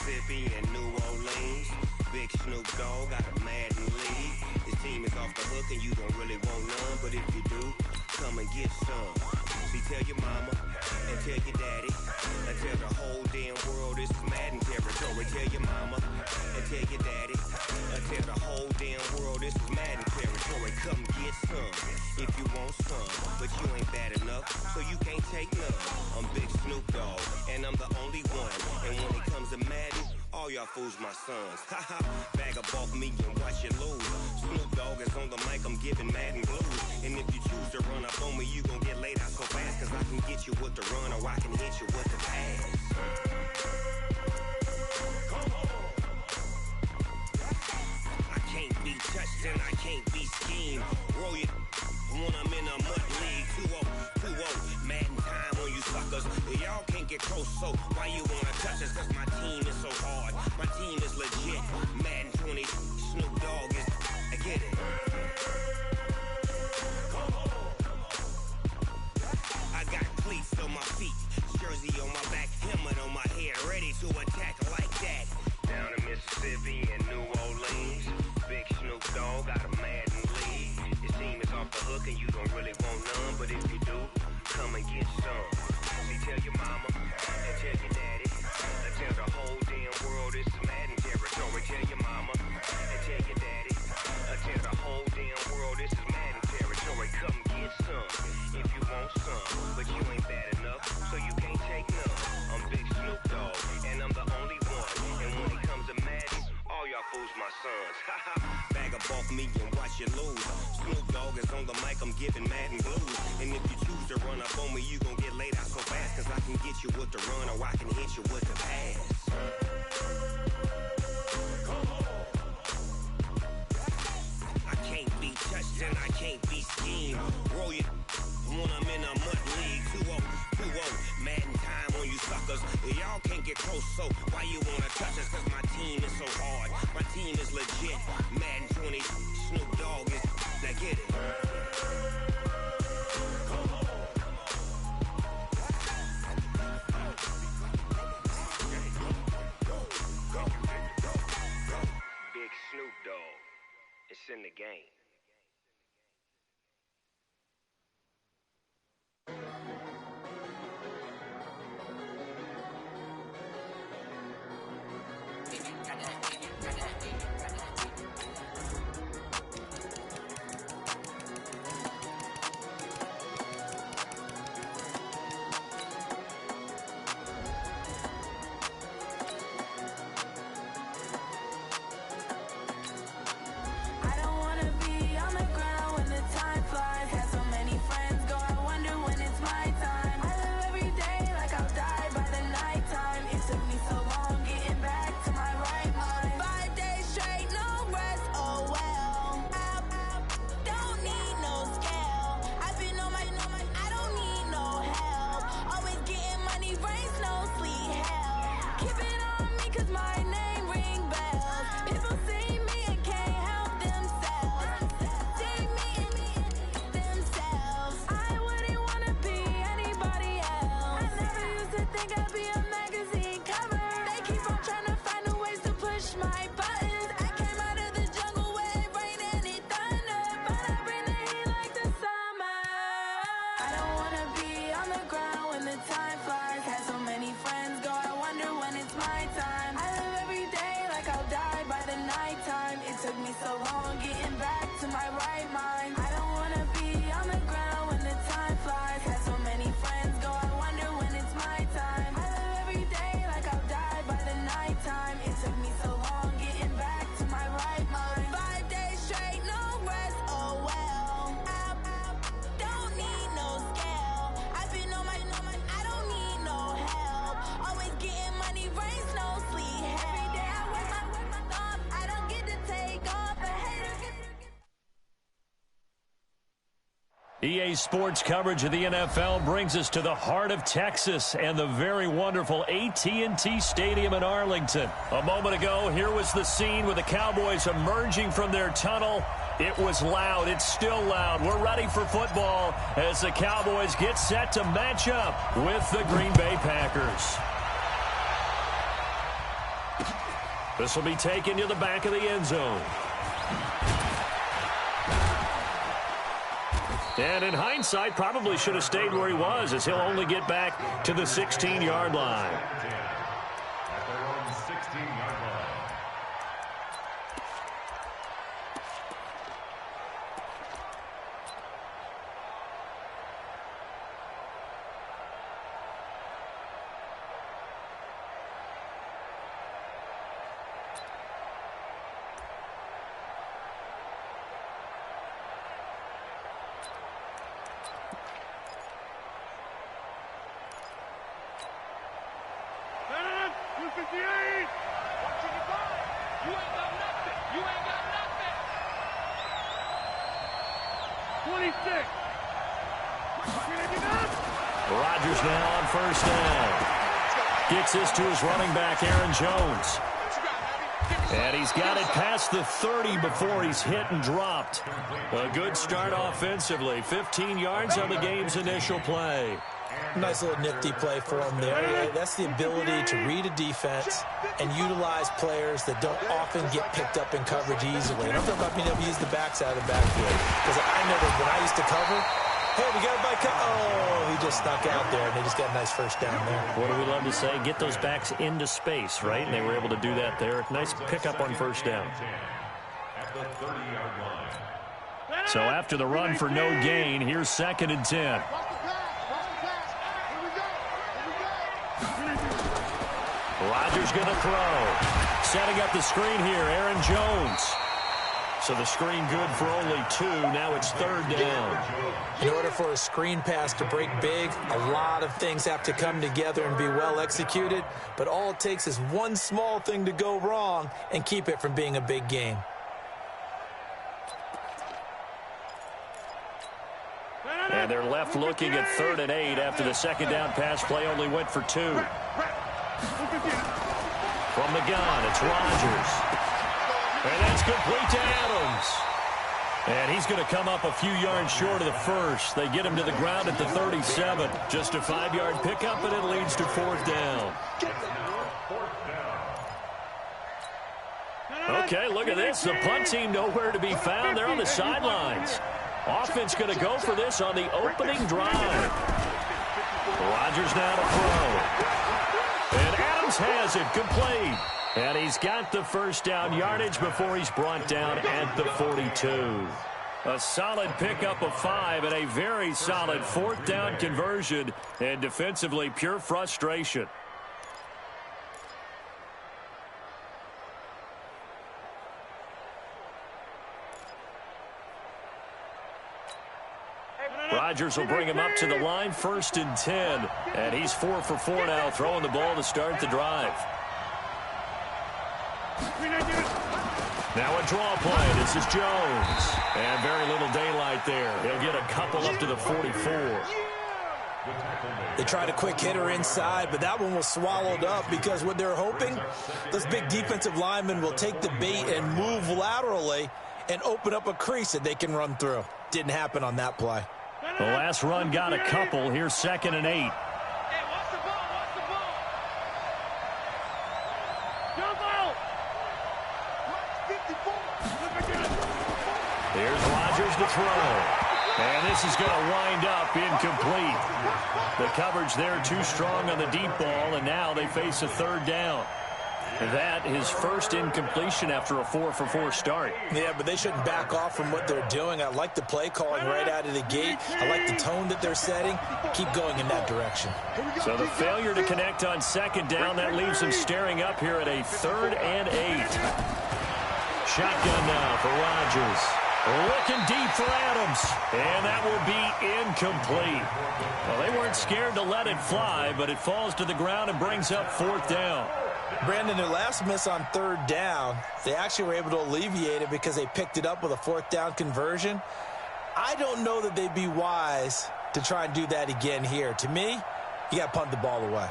Mississippi and New Orleans. Big Snoop Dogg got a Madden league. His team is off the hook and you don't really want none, but if you do, come and get some. See, tell your mama and tell your daddy and tell the whole damn world this is Madden territory. Tell your mama and tell your daddy and tell the whole damn world this is Madden territory. Come get some if you want some, but you ain't bad enough, so you can't take none. I'm Big Snoop Dogg and I'm the only one, and when it comes to Madden, all y'all fools my sons. Haha, bag up off me and watch you lose. Snoop Dogg is on the mic, I'm giving Madden blues. And if you choose to run up on me, you gon' get laid out so fast, cause I can get you with the run or I can hit you with the pass. Come on. I can't be touched and I can't be schemed. Roll you when I'm in a mud league. 2-0, Madden time on you suckers. Y'all can't get close, so why you wanna touch us? Cause my team is so hard, my team is legit. Madden 20, Snoop Dogg is, I get it. Come on. I got cleats on my feet, jersey on my back, helmet on my head, ready to attack like that. Down in Mississippi and New Orleans, Big Snoop Dogg got a Madden league. His team is off the hook and you don't really want none, but if you do, come and get some. See, tell your mama and tell your daddy and tell the whole damn world this is Madden territory. Tell your mama and tell your daddy and tell the whole damn world this is Madden territory. Come get some if you want some, but you ain't bad enough, so you can't take none. I'm Big Snoop Dogg and I'm the only one, and when it comes to Madden, all y'all fools my sons. Haha, bag up off me and watch you lose. Snoop Dogg is on the mic, I'm giving Madden blues. And if you choose to run up on me, you gon' get laid out so fast, cause I can get you with the run or I can hit you with the pass. Come on. I can't be touched and I can't be schemed. Roll you when I'm in a mud league. 2-0, Madden time on you suckers. Y'all can't get close, so why you wanna touch us? Cause my team is so hard, my team is legit. Madden 20, Snoop Dogg is, now get it. Come on. Big Snoop Dogg, it's in the game. EA Sports coverage of the NFL brings us to the heart of Texas and the very wonderful AT&T Stadium in Arlington. A moment ago, here was the scene with the Cowboys emerging from their tunnel. It was loud. It's still loud. We're ready for football as the Cowboys get set to match up with the Green Bay Packers. This will be taken to the back of the end zone. And in hindsight, probably should have stayed where he was, as he'll only get back to the 16-yard line. Rodgers now on first down. Gets this to his running back, Aaron Jones. And he's got it past the 30 before he's hit and dropped. A good start offensively. 15 yards on the game's initial play. Nice little nifty play for him there. That's the ability to read a defense and utilize players that don't often get picked up in coverage easily. And I'm talking about being able to use the backs out of the backfield. Because I know that when I used to cover, hey, we got a bike. Oh, he just snuck out there, and they just got a nice first down there. What do we love to say? Get those backs into space, right? And they were able to do that there. Nice pickup on first down. So after the run for no gain, here's 2nd and 10. Rodgers going to throw. Setting up the screen here, Aaron Jones. So the screen good for only 2. Now it's 3rd down. In order for a screen pass to break big, a lot of things have to come together and be well executed. But all it takes is one small thing to go wrong and keep it from being a big game. And they're left looking at 3rd and 8 after the 2nd down pass play only went for 2. From the gun, it's Rodgers. And that's complete to Adams. And he's going to come up a few yards short of the first. They get him to the ground at the 37. Just a 5-yard pickup, and it leads to 4th down. Okay, look at this. The punt team nowhere to be found. They're on the sidelines. Offense going to go for this on the opening drive. Rodgers now to throw. And Adams has it complete. And he's got the first down yardage before he's brought down at the 42. A solid pickup of 5 and a very solid 4th down conversion. And defensively, pure frustration. Rodgers will bring him up to the line, 1st and 10. And he's 4 for 4 now, throwing the ball to start the drive. Now a draw play. This is Jones. And very little daylight there. He'll get a couple up to the 44. They tried a quick hitter inside, but that one was swallowed up because what they're hoping, those big defensive linemen will take the bait and move laterally and open up a crease that they can run through. Didn't happen on that play. The last run got a couple. Here's 2nd and 8. Here's Rodgers to throw. And this is going to wind up incomplete. The coverage there too strong on the deep ball, and now they face a 3rd down. That his first incompletion after a 4 for 4 start. Yeah, but they shouldn't back off from what they're doing. I like the play calling right out of the gate. I like the tone that they're setting. Keep going in that direction. So the failure to connect on 2nd down, that leaves them staring up here at a 3rd and 8. Shotgun now for Rodgers. Looking deep for Adams. And that will be incomplete. Well, they weren't scared to let it fly, but it falls to the ground and brings up 4th down. Brandon, their last miss on 3rd down, they actually were able to alleviate it because they picked it up with a 4th down conversion. I don't know that they'd be wise to try and do that again here. To me, you got to punt the ball away.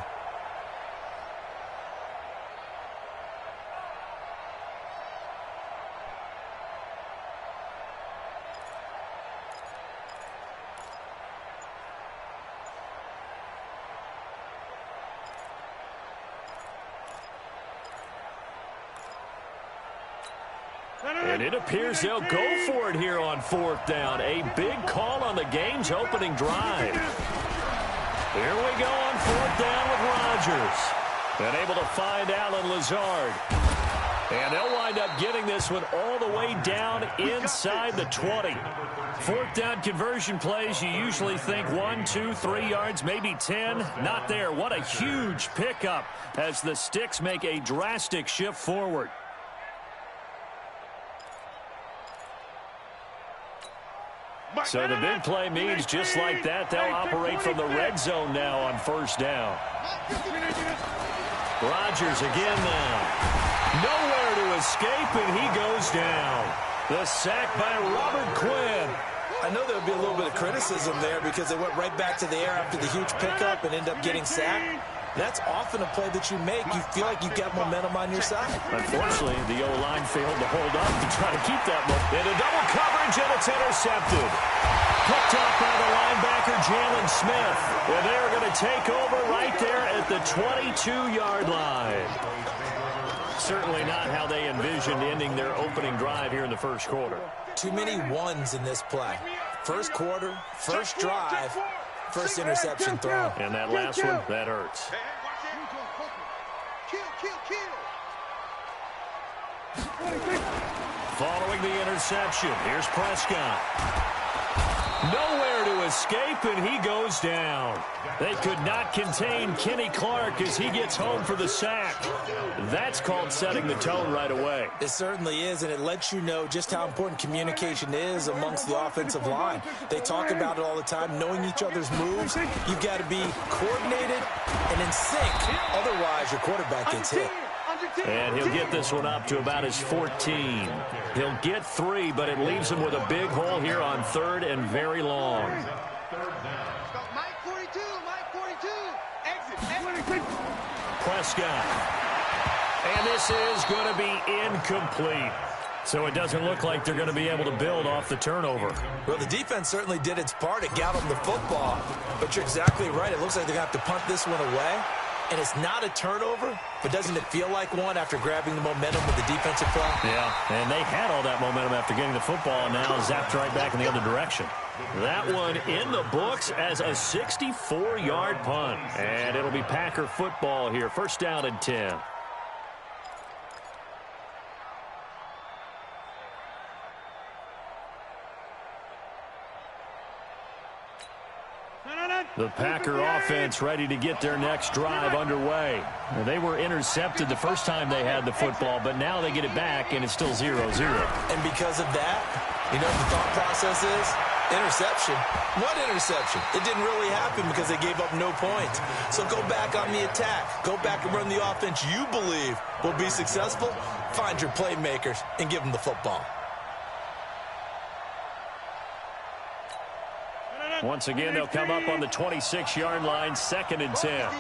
And it appears they'll go for it here on 4th down. A big call on the game's opening drive. Here we go on 4th down with Rodgers. And able to find Allen Lazard. And they'll wind up getting this one all the way down inside the 20. 4th down conversion plays, you usually think 1, 2, 3 yards, maybe 10. Not there. What a huge pickup as the Sticks make a drastic shift forward. So the big play means just like that, they'll operate from the red zone now on 1st down. Rodgers again now. Nowhere to escape, and he goes down. The sack by Robert Quinn. I know there would be a little bit of criticism there because they went right back to the air after the huge pickup and end up getting sacked. That's often a play that you make. You feel like you've got momentum on your side. Unfortunately, the O-line failed to hold up to try to keep that momentum. Into double coverage, and it's intercepted. Picked up by the linebacker, Jalen Smith. And they're going to take over right there at the 22-yard line. Certainly not how they envisioned ending their opening drive here in the first quarter. Too many ones in this play. First quarter, first drive, first interception thrown. And that last one, that hurts. Following the interception, here's Prescott. Nowhere to escape, and he goes down. They could not contain Kenny Clark as he gets home for the sack. That's called setting the tone right away. It certainly is, and it lets you know just how important communication is amongst the offensive line. They talk about it all the time, knowing each other's moves. You've got to be coordinated and in sync. Otherwise, your quarterback gets hit. And he'll get this one up to about his 14. He'll get 3, but it leaves him with a big hole here on 3rd and very long. Prescott. And this is going to be incomplete. So it doesn't look like they're going to be able to build off the turnover. Well, the defense certainly did its part. It got them the football. But you're exactly right. It looks like they're going to have to punt this one away. And it's not a turnover, but doesn't it feel like one after grabbing the momentum with the defensive play? Yeah, and they had all that momentum after getting the football, and now zapped right back in the other direction. That one in the books as a 64-yard punt. And it'll be Packer football here. 1st down and 10. The Packer offense ready to get their next drive underway. And they were intercepted the first time they had the football, but now they get it back, and it's still 0-0. And because of that, you know what the thought process is? Interception. What interception? It didn't really happen because they gave up no points. So go back on the attack. Go back and run the offense you believe will be successful. Find your playmakers and give them the football. Once again, they'll come up on the 26-yard line, 2nd and 10.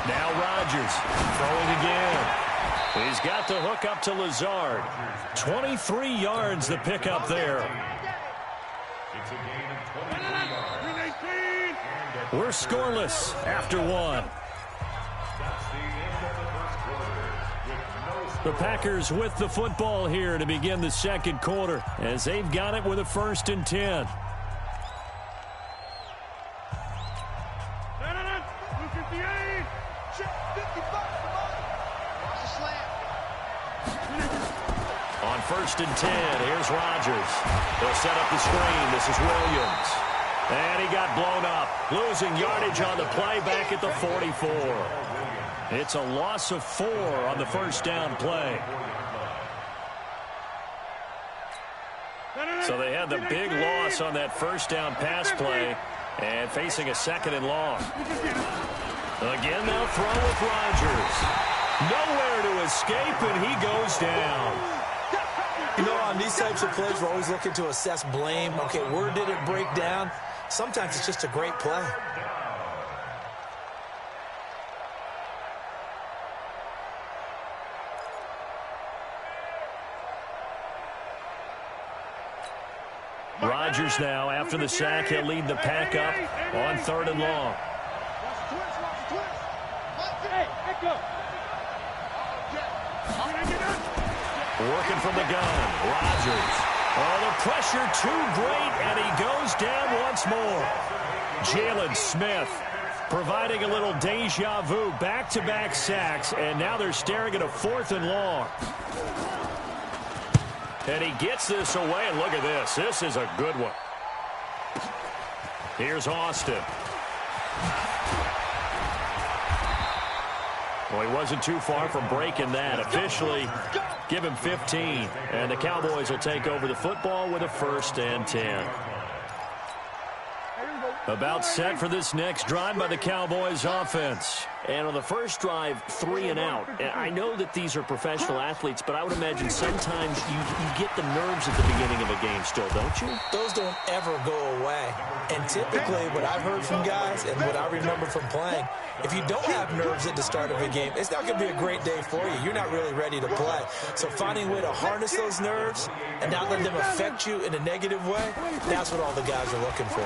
Now Rodgers throwing again. He's got the hook up to Lazard. 23 yards the pickup there. We're scoreless after 1. The Packers with the football here to begin the 2nd quarter as they've got it with a 1st and 10. On 1st and 10, here's Rodgers. They'll set up the screen. This is Williams. And he got blown up, losing yardage on the play back at the 44. It's a loss of 4 on the 1st down play. So they had the big loss on that 1st down pass play and facing a 2nd and long. Again, they'll throw with Rodgers. Nowhere to escape, and he goes down. You know, on these types of plays, we're always looking to assess blame. Okay, where did it break down? Sometimes it's just a great play. Rodgers now, after the sack, he'll lead the pack up on 3rd and long. Working from the gun, Rodgers. Oh, the pressure too great, and he goes down once more. Jalen Smith providing a little deja vu, back-to-back sacks, and now they're staring at a 4th and long. And he gets this away, and look at this. This is a good one. Here's Austin. Well, he wasn't too far from breaking that. Officially, give him 15. And the Cowboys will take over the football with a 1st and 10. About set for this next drive by the Cowboys offense. And on the first drive, 3 and out. And I know that these are professional athletes, but I would imagine sometimes you get the nerves at the beginning of a game still, don't you? Those don't ever go away. And typically what I've heard from guys and what I remember from playing, if you don't have nerves at the start of a game, it's not going to be a great day for you. You're not really ready to play. So finding a way to harness those nerves and not let them affect you in a negative way, that's what all the guys are looking for.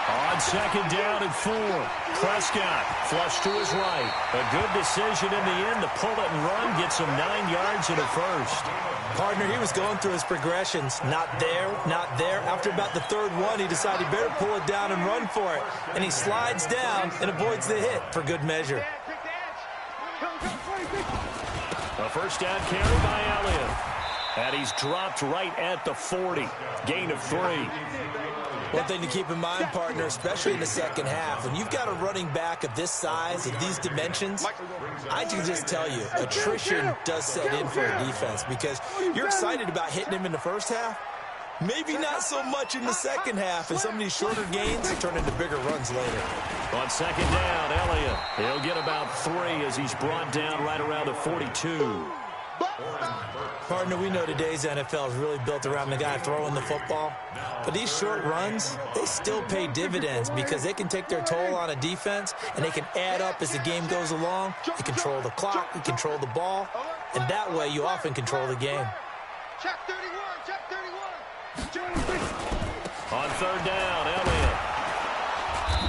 On 2nd down and 4, Prescott flush to his right. A good decision in the end to pull it and run, gets him 9 yards and a 1st. Partner, he was going through his progressions. Not there, not there. After about the 3rd one, he decided he better pull it down and run for it. And he slides down and avoids the hit for good measure. A 1st down carry by Elliott. And he's dropped right at the 40. Gain of 3. One thing to keep in mind, partner, especially in the second half, when you've got a running back of this size and these dimensions, I can just tell you, attrition does set in for a defense because you're excited about hitting him in the first half. Maybe not so much in the second half, and some of these shorter gains turn into bigger runs later. On 2nd down, Elliott. He'll get about 3 as he's brought down right around the 42. Partner, we know today's NFL is really built around the guy throwing the football. But these short runs, they still pay dividends because they can take their toll on a defense and they can add up as the game goes along. They control the clock, they control the ball, and that way you often control the game. Check 31, check 31. On 3rd down, Elliott.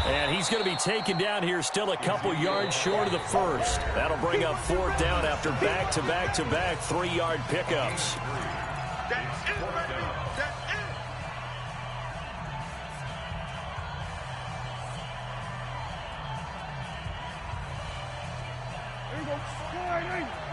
And he's going to be taken down here still a couple yards short of the 1st. That'll bring up 4th down after back-to-back-to-back 3-yard pickups. That's it, baby. That's it.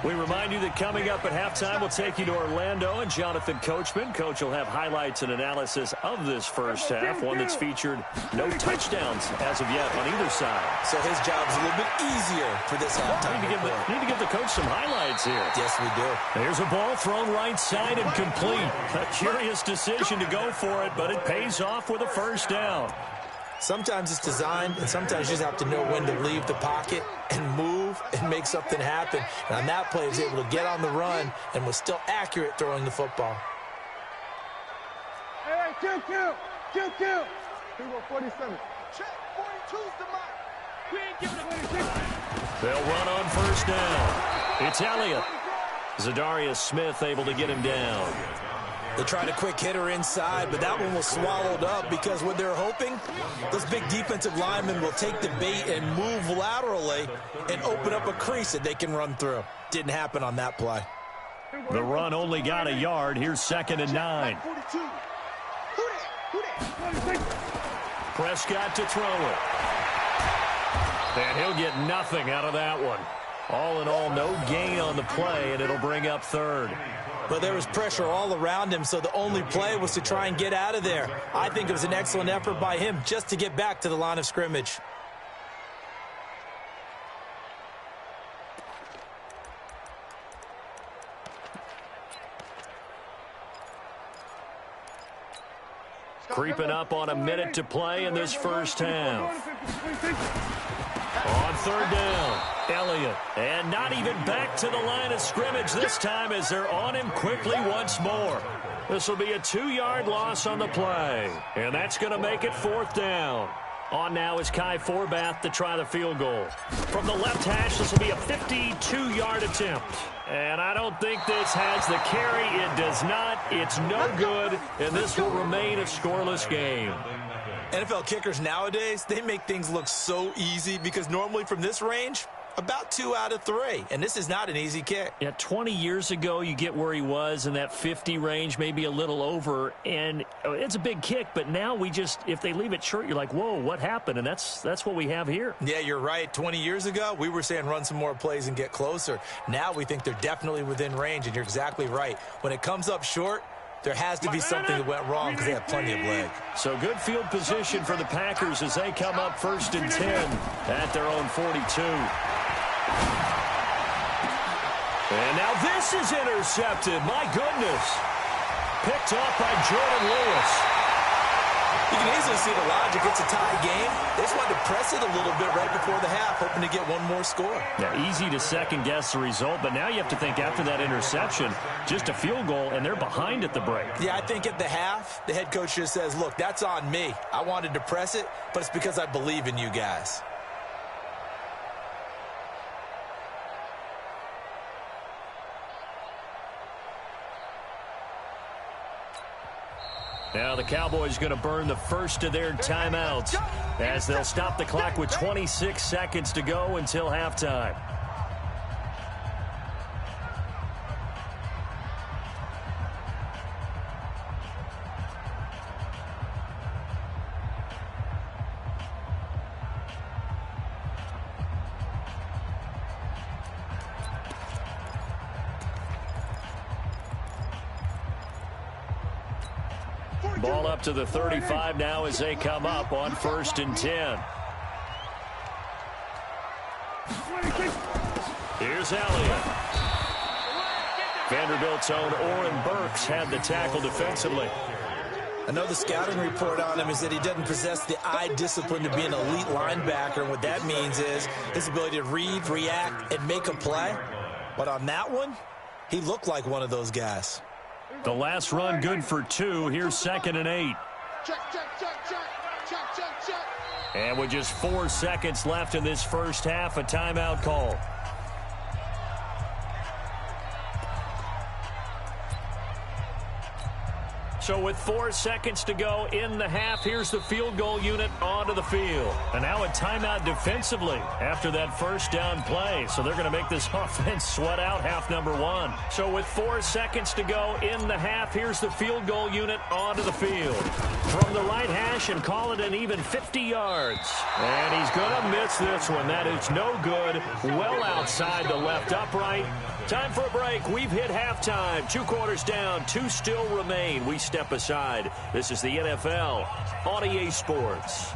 We remind you that coming up at halftime, we'll take you to Orlando and Jonathan Coachman. Coach will have highlights and analysis of this first half, one that's featured no touchdowns as of yet on either side. So his job is a little bit easier for this halftime. Need to give the coach some highlights here. Yes, we do. There's a ball thrown right side and complete. A curious decision to go for it, but it pays off with a 1st down. Sometimes it's designed, and sometimes you just have to know when to leave the pocket and move and make something happen. And on that play, he was able to get on the run and was still accurate throwing the football. Hey, kill. 47. Check 42's the mark. We ain't giving it 26. They'll run on 1st down. It's Elliott. Zadarius Smith able to get him down. They tried a quick hitter inside, but that one was swallowed up because what they're hoping, those big defensive linemen will take the bait and move laterally and open up a crease that they can run through. Didn't happen on that play. The run only got a yard. Here's 2nd and 9. Prescott to throw it. And he'll get nothing out of that one. All in all, no gain on the play, and it'll bring up 3rd. But there was pressure all around him, so the only play was to try and get out of there. I think it was an excellent effort by him just to get back to the line of scrimmage. Creeping up on a minute to play in this first half. On 3rd down, Elliott. And not even back to the line of scrimmage this time as they're on him quickly once more. This will be a 2-yard loss on the play. And that's going to make it 4th down. On now is Kai Forbath to try the field goal. From the left hash, this will be a 52-yard attempt. And I don't think this has the carry. It does not. It's no good. And this will remain a scoreless game. NFL kickers nowadays, they make things look so easy because normally from this range, About 2 out of 3, and this is not an easy kick. Yeah, 20 years ago, you get where he was in that 50 range, maybe a little over, and it's a big kick, but now if they leave it short, you're like, whoa, what happened? And that's what we have here. Yeah, you're right. 20 years ago, we were saying run some more plays and get closer. Now we think they're definitely within range, and you're exactly right. When it comes up short, there has to be something that went wrong because they have plenty of leg. So good field position for the Packers as they come up 1st and 10 at their own 42. And now this is intercepted. My goodness. Picked off by Jordan Lewis. You can easily see the logic. It's a tie game. They just wanted to press it a little bit right before the half, hoping to get one more score. Yeah, easy to second-guess the result, but now you have to think after that interception, just a field goal, and they're behind at the break. Yeah, I think at the half, the head coach just says, look, that's on me. I wanted to press it, but it's because I believe in you guys. Now the Cowboys going to burn the first of their timeouts as they'll stop the clock with 26 seconds to go until halftime. Ball up to the 35 now as they come up on 1st and 10. Here's Elliott. Vanderbilt's own Oren Burks had the tackle defensively. I know the scouting report on him is that he doesn't possess the eye discipline to be an elite linebacker. And what that means is his ability to read, react, and make a play. But on that one, he looked like one of those guys. The last run good for 2. Here's 2nd and 8. And with just 4 seconds left in this first half, a timeout call. So with 4 seconds to go in the half, here's the field goal unit onto the field. And now a timeout defensively after that first down play. So they're going to make this offense sweat out half number 1. So with 4 seconds to go in the half, here's the field goal unit onto the field. From the right hash and call it an even 50 yards. And he's going to miss this one. That is no good. Well outside the left upright. Time for a break. We've hit halftime. 2 quarters down. 2 still remain. We step aside. This is the NFL on EA Sports.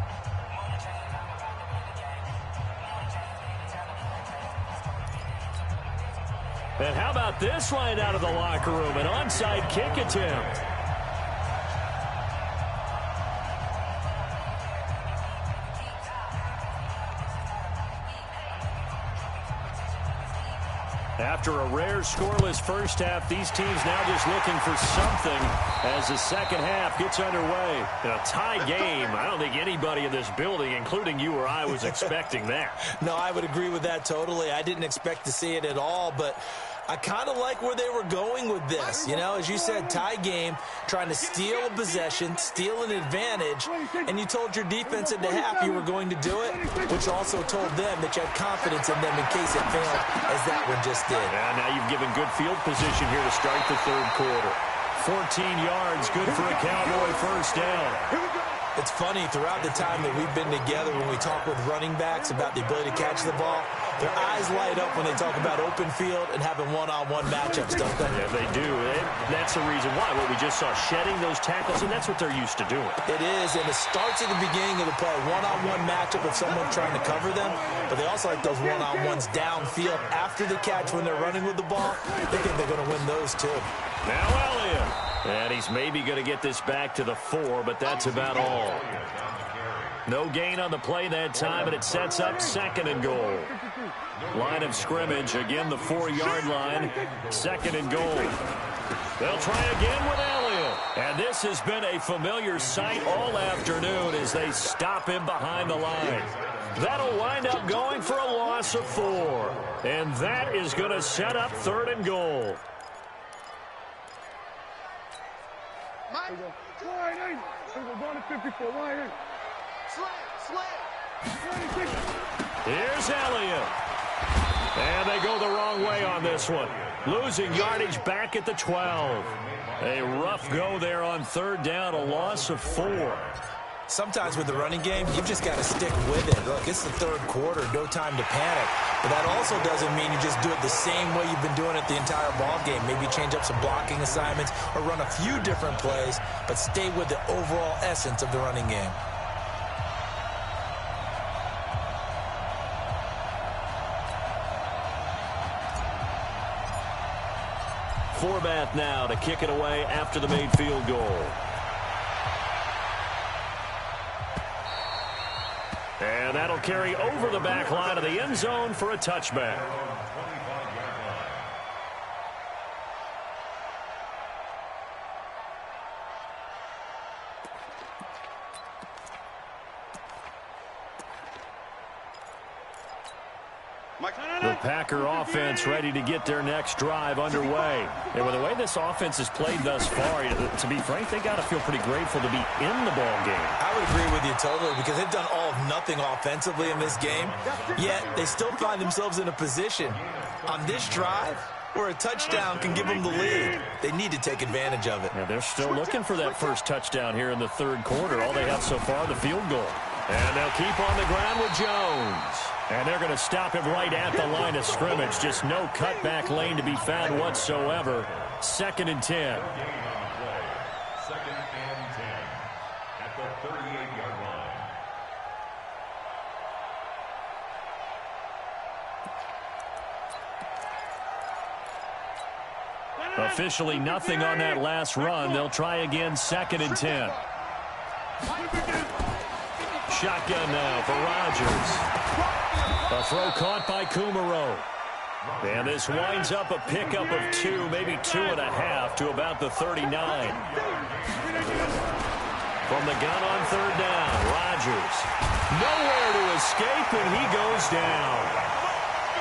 And how about this line out of the locker room? An onside kick attempt. After a rare scoreless first half, these teams now just looking for something as the second half gets underway. In a tie game, I don't think anybody in this building, including you or I, was expecting that. No, I would agree with that totally. I didn't expect to see it at all, but I kind of like where they were going with this. You know, as you said, tie game, trying to steal a possession, steal an advantage, and you told your defense at the half you were going to do it, which also told them that you had confidence in them in case it failed, as that one just did. And now you've given good field position here to start the third quarter. 14 yards, good for a Cowboy first down. It's funny, throughout the time that we've been together, when we talk with running backs about the ability to catch the ball, their eyes light up when they talk about open field and having one-on-one matchups, don't they? Yeah, they do. That's the reason why. What we just saw, shedding those tackles, and that's what they're used to doing. It is, and it starts at the beginning of the play, one-on-one matchup of someone trying to cover them, but they also like those one-on-ones downfield after the catch when they're running with the ball. They think they're going to win those, too. Now Elliott. And he's maybe going to get this back to the 4, but that's about all. No gain on the play that time, and it sets up 2nd and goal. Line of scrimmage, again the 4-yard line, 2nd and goal. They'll try again with Elliott. And this has been a familiar sight all afternoon as they stop him behind the line. That'll wind up going for a loss of 4. And that is going to set up 3rd and goal. Here's Elliott. And they go the wrong way on this one. Losing yardage back at the 12. A rough go there on third down, a loss of 4. Sometimes with the running game, you've just got to stick with it. Look, it's the third quarter, no time to panic. But that also doesn't mean you just do it the same way you've been doing it the entire ball game. Maybe change up some blocking assignments or run a few different plays, but stay with the overall essence of the running game. Forbath now to kick it away after the made field goal. And that'll carry over the back line of the end zone for a touchback. The Packer offense ready to get their next drive underway. And with the way this offense has played thus far, to be frank, they got to feel pretty grateful to be in the ball game. I would agree with you totally because they've done all of nothing offensively in this game, yet they still find themselves in a position on this drive where a touchdown can give them the lead. They need to take advantage of it. Yeah, they're still looking for that first touchdown here in the third quarter. All they have so far, the field goal. And they'll keep on the ground with Jones. And they're going to stop him right at the line of scrimmage. Just no cutback lane to be found whatsoever. 2nd and 10. Second and 10 at the 38-yard line. Officially nothing on that last run. They'll try again 2nd and 10. Shotgun now for Rodgers. A throw caught by Kumaro. And this winds up a pickup of 2, maybe 2.5 to about the 39. From the gun on third down, Rodgers. Nowhere to escape, and he goes down.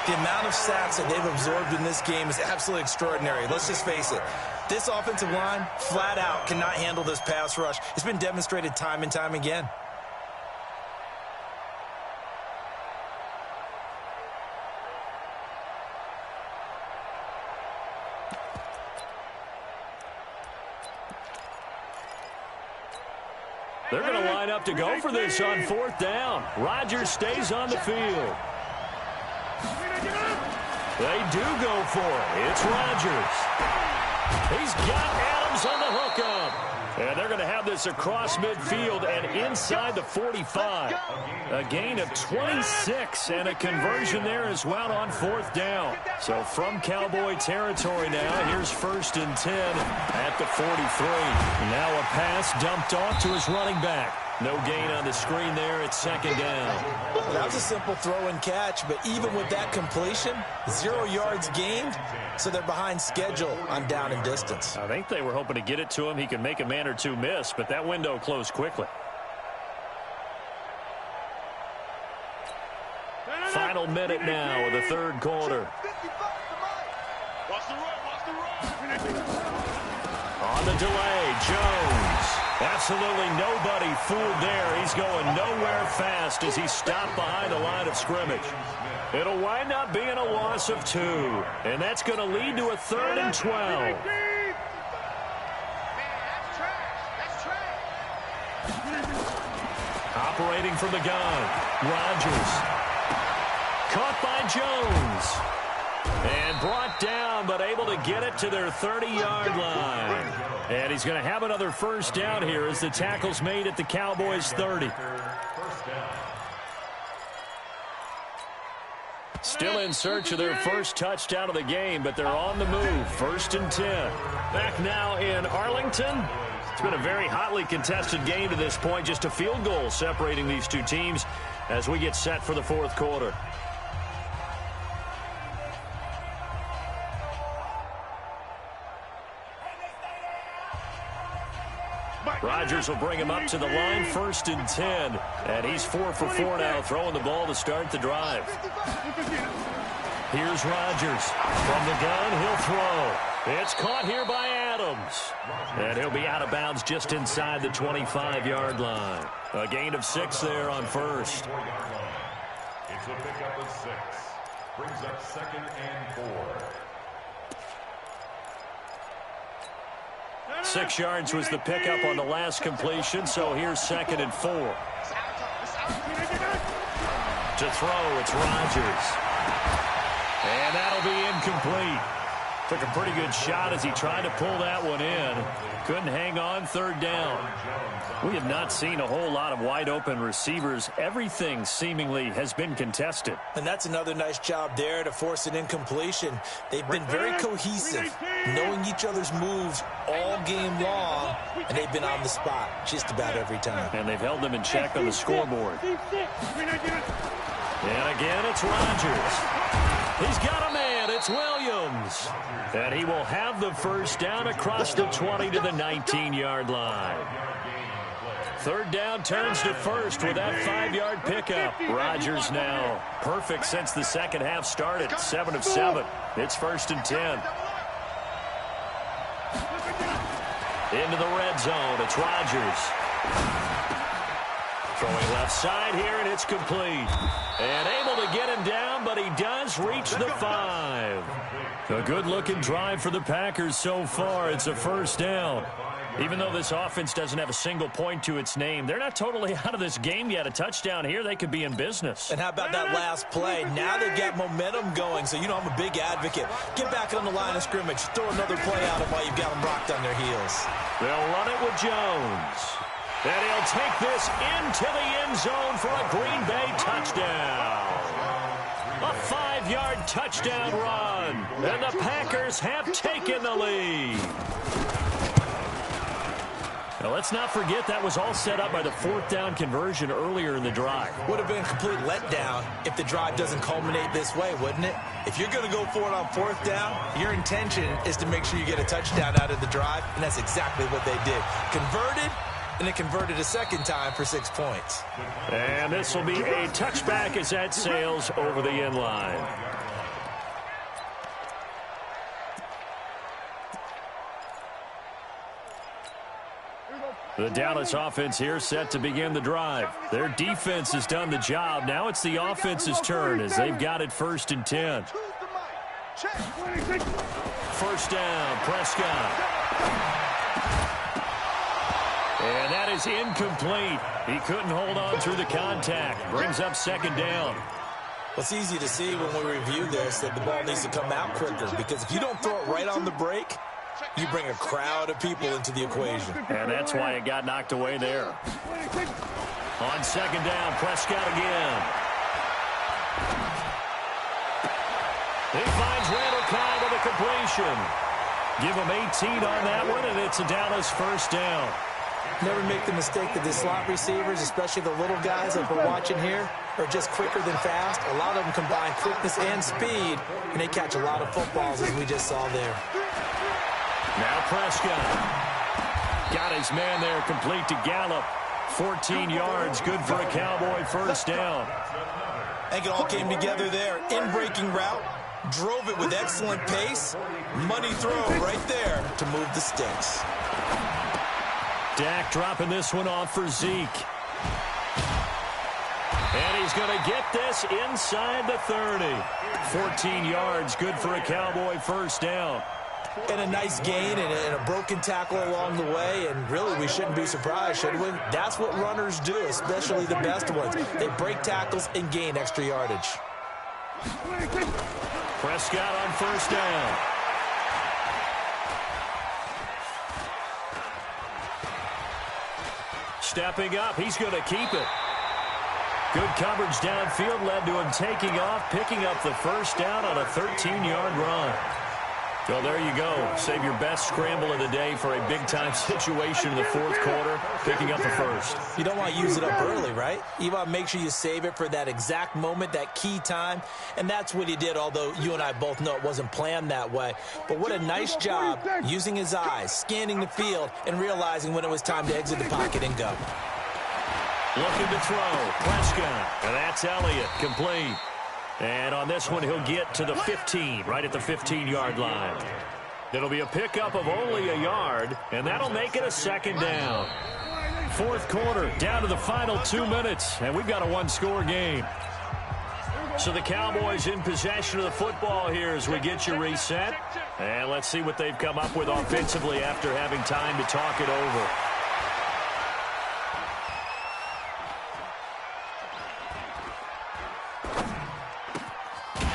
The amount of sacks that they've absorbed in this game is absolutely extraordinary. Let's just face it. This offensive line, flat out, cannot handle this pass rush. It's been demonstrated time and time again. They're going to line up to go for this on fourth down. Rodgers stays on the field. They do go for it. It's Rodgers. He's got Adams on the hookup. And they're going to have this across midfield and inside the 45. A gain of 26 and a conversion there as well on fourth down. So from Cowboy territory now, here's 1st and 10 at the 43. Now a pass dumped off to his running back. No gain on the screen there at 2nd down. That was a simple throw and catch, but even with that completion, 0 yards gained, so they're behind schedule on down and distance. I think they were hoping to get it to him. He could make a man or two miss, but that window closed quickly. Final minute now of the third quarter. On the delay, Jones. Absolutely nobody fooled there. He's going nowhere fast as he stopped behind the line of scrimmage. It'll wind up being a loss of 2, and that's going to lead to a 3rd and 12. Operating from the gun, Rodgers. Caught by Jones. And brought down, but able to get it to their 30-yard line. And he's going to have another first down here as the tackle's made at the Cowboys' 30. Still in search of their first touchdown of the game, but they're on the move. 1st and 10. Back now in Arlington. It's been a very hotly contested game to this point. Just a field goal separating these two teams as we get set for the fourth quarter. Rodgers will bring him up to the line, 1st and 10. And he's 4 for 4 now, throwing the ball to start the drive. Here's Rodgers. From the gun, he'll throw. It's caught here by Adams. And he'll be out of bounds just inside the 25-yard line. A gain of 6 there on first. It's a pickup of 6. Brings up 2nd and 4. 6 yards was the pickup on the last completion, so here's 2nd and 4. To throw, it's Rodgers. And that'll be incomplete. Took a pretty good shot as he tried to pull that one in. Couldn't hang on, 3rd down. We have not seen a whole lot of wide-open receivers. Everything seemingly has been contested. And that's another nice job there to force an incompletion. They've been very cohesive, knowing each other's moves all game long, and they've been on the spot just about every time. And they've held them in check on the scoreboard. And again, it's Rodgers. He's got a man. It's Williams. And he will have the 1st down across the 20 to the 19-yard line. 3rd down turns to 1st with that 5-yard pickup. Rodgers now perfect since the second half started. 7 of 7. It's 1st and 10. Into the red zone. It's Rodgers. Throwing left side here, and it's complete. And able to get him down, but he does reach the 5. A good-looking drive for the Packers so far. It's a 1st down. Even though this offense doesn't have a single point to its name, they're not totally out of this game yet. A touchdown here, they could be in business. And how about that last play? Now they've got momentum going, so you know I'm a big advocate. Get back on the line of scrimmage. Throw another play out of while you've got them rocked on their heels. They'll run it with Jones. And he'll take this into the end zone for a Green Bay touchdown. A 5-yard touchdown run. And the Packers have taken the lead. Now, let's not forget that was all set up by the 4th down conversion earlier in the drive. Would have been a complete letdown if the drive doesn't culminate this way, wouldn't it? If you're going to go for it on 4th down, your intention is to make sure you get a touchdown out of the drive, and that's exactly what they did. Converted, and it converted a 2nd time for 6 points. And this will be a touchback as that sails over the end line. The Dallas offense here set to begin the drive. Their defense has done the job. Now it's the offense's turn as they've got it 1st and 10. 1st down, Prescott. And that is incomplete. He couldn't hold on through the contact. Brings up 2nd down. Well, it's easy to see when we review this that the ball needs to come out quicker, because if you don't throw it right on the break, you bring a crowd of people into the equation. And that's why it got knocked away there. On 2nd down, Prescott again. He finds Randall Cobb with a completion. Give him 18 on that one, and it's a Dallas 1st down. Never make the mistake that the slot receivers, especially the little guys like we're watching here, are just quicker than fast. A lot of them combine quickness and speed, and they catch a lot of footballs, as we just saw there. Now Prescott. Got his man there, complete to Gallup. 14 yards, good for a Cowboy 1st down. I think it all came together there. In-breaking route, drove it with excellent pace. Money throw right there to move the sticks. Dak dropping this one off for Zeke. And he's going to get this inside the 30. 14 yards, good for a Cowboy 1st down. And a nice gain and a broken tackle along the way, and really we shouldn't be surprised, should we? That's what runners do, especially the best ones. They break tackles and gain extra yardage. Prescott on 1st down. Stepping up, he's going to keep it. Good coverage downfield led to him taking off, picking up the 1st down on a 13-yard run. So there you go. Save your best scramble of the day for a big-time situation in the 4th quarter, picking up the 1st. You don't want to use it up early, right? You want to make sure you save it for that exact moment, that key time, and that's what he did, although you and I both know it wasn't planned that way. But what a nice job using his eyes, scanning the field, and realizing when it was time to exit the pocket and go. Looking to throw, Prescott, and that's Elliott, complete. And on this one, he'll get to the 15, right at the 15-yard line. It'll be a pickup of only a yard, and that'll make it a 2nd down. 4th quarter, down to the final 2 minutes, and we've got a 1-score game. So the Cowboys in possession of the football here as we get you reset. And let's see what they've come up with offensively after having time to talk it over.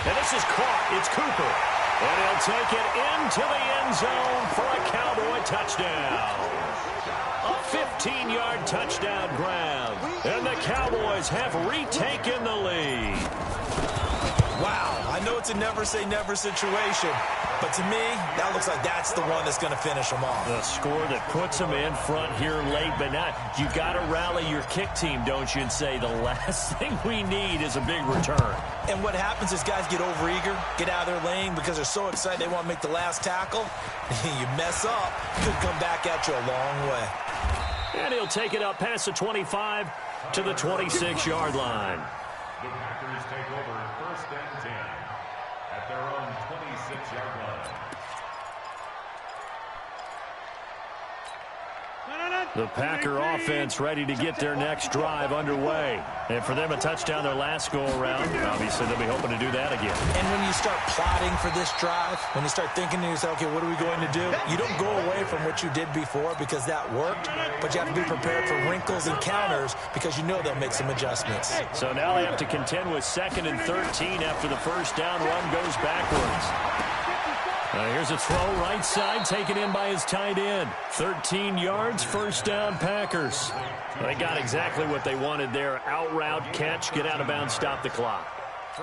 And this is caught. It's Cooper. And he'll take it into the end zone for a Cowboy touchdown. A 15-yard touchdown grab. And the Cowboys have retaken the lead. Wow, I know it's a never-say-never situation, but to me, that looks like that's the one that's going to finish them off. The score that puts them in front here late, but not. You got to rally your kick team, don't you, and say the last thing we need is a big return. And what happens is guys get overeager, get out of their lane because they're so excited they want to make the last tackle. You mess up, could come back at you a long way. And he'll take it up past the 25 to the 26-yard line. The Packers take over 1st and 10 at their own 26-yard line. The Packer offense ready to get their next drive underway. And for them, a touchdown their last go-around. Obviously, they'll be hoping to do that again. And when you start plotting for this drive, when you start thinking to yourself, okay, what are we going to do? You don't go away from what you did before because that worked, but you have to be prepared for wrinkles and counters because you know they'll make some adjustments. So now they have to contend with 2nd and 13 after the first down run goes backwards. Here's a throw right side, taken in by his tight end. 13 yards, first down, Packers. They got exactly what they wanted there. Out route, catch, get out of bounds, stop the clock.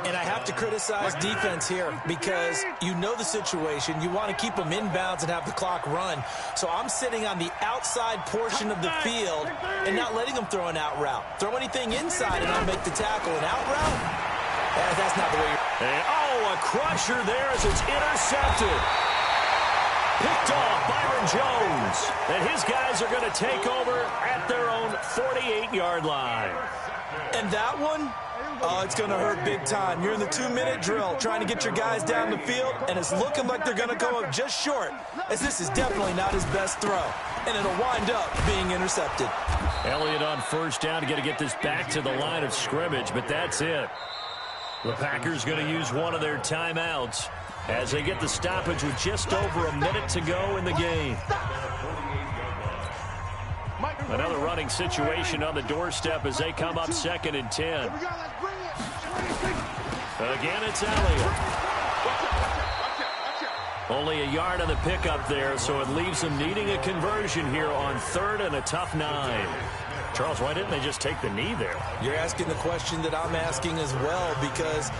And I have to criticize defense here because you know the situation. You want to keep them inbounds and have the clock run. So I'm sitting on the outside portion of the field and not letting them throw an out route. Throw anything inside and I'll make the tackle. An out route? That's not the way you're... And, a crusher there as it's intercepted. Picked off Byron Jones. And his guys are going to take over at their own 48-yard line. And that one, oh, it's going to hurt big time. You're in the 2-minute drill trying to get your guys down the field, and it's looking like they're going to go up just short, as this is definitely not his best throw. And it'll wind up being intercepted. Elliott on first down to get this back to the line of scrimmage, but that's it. The Packers going to use one of their timeouts as they get the stoppage with just over a minute to go in the game. Another running situation on the doorstep as they come up 2nd and 10. Again, it's Elliott. Only a yard on the pickup there, so it leaves them needing a conversion here on 3rd and a tough 9. Charles, why didn't they just take the knee there? You're asking the question that I'm asking as well, because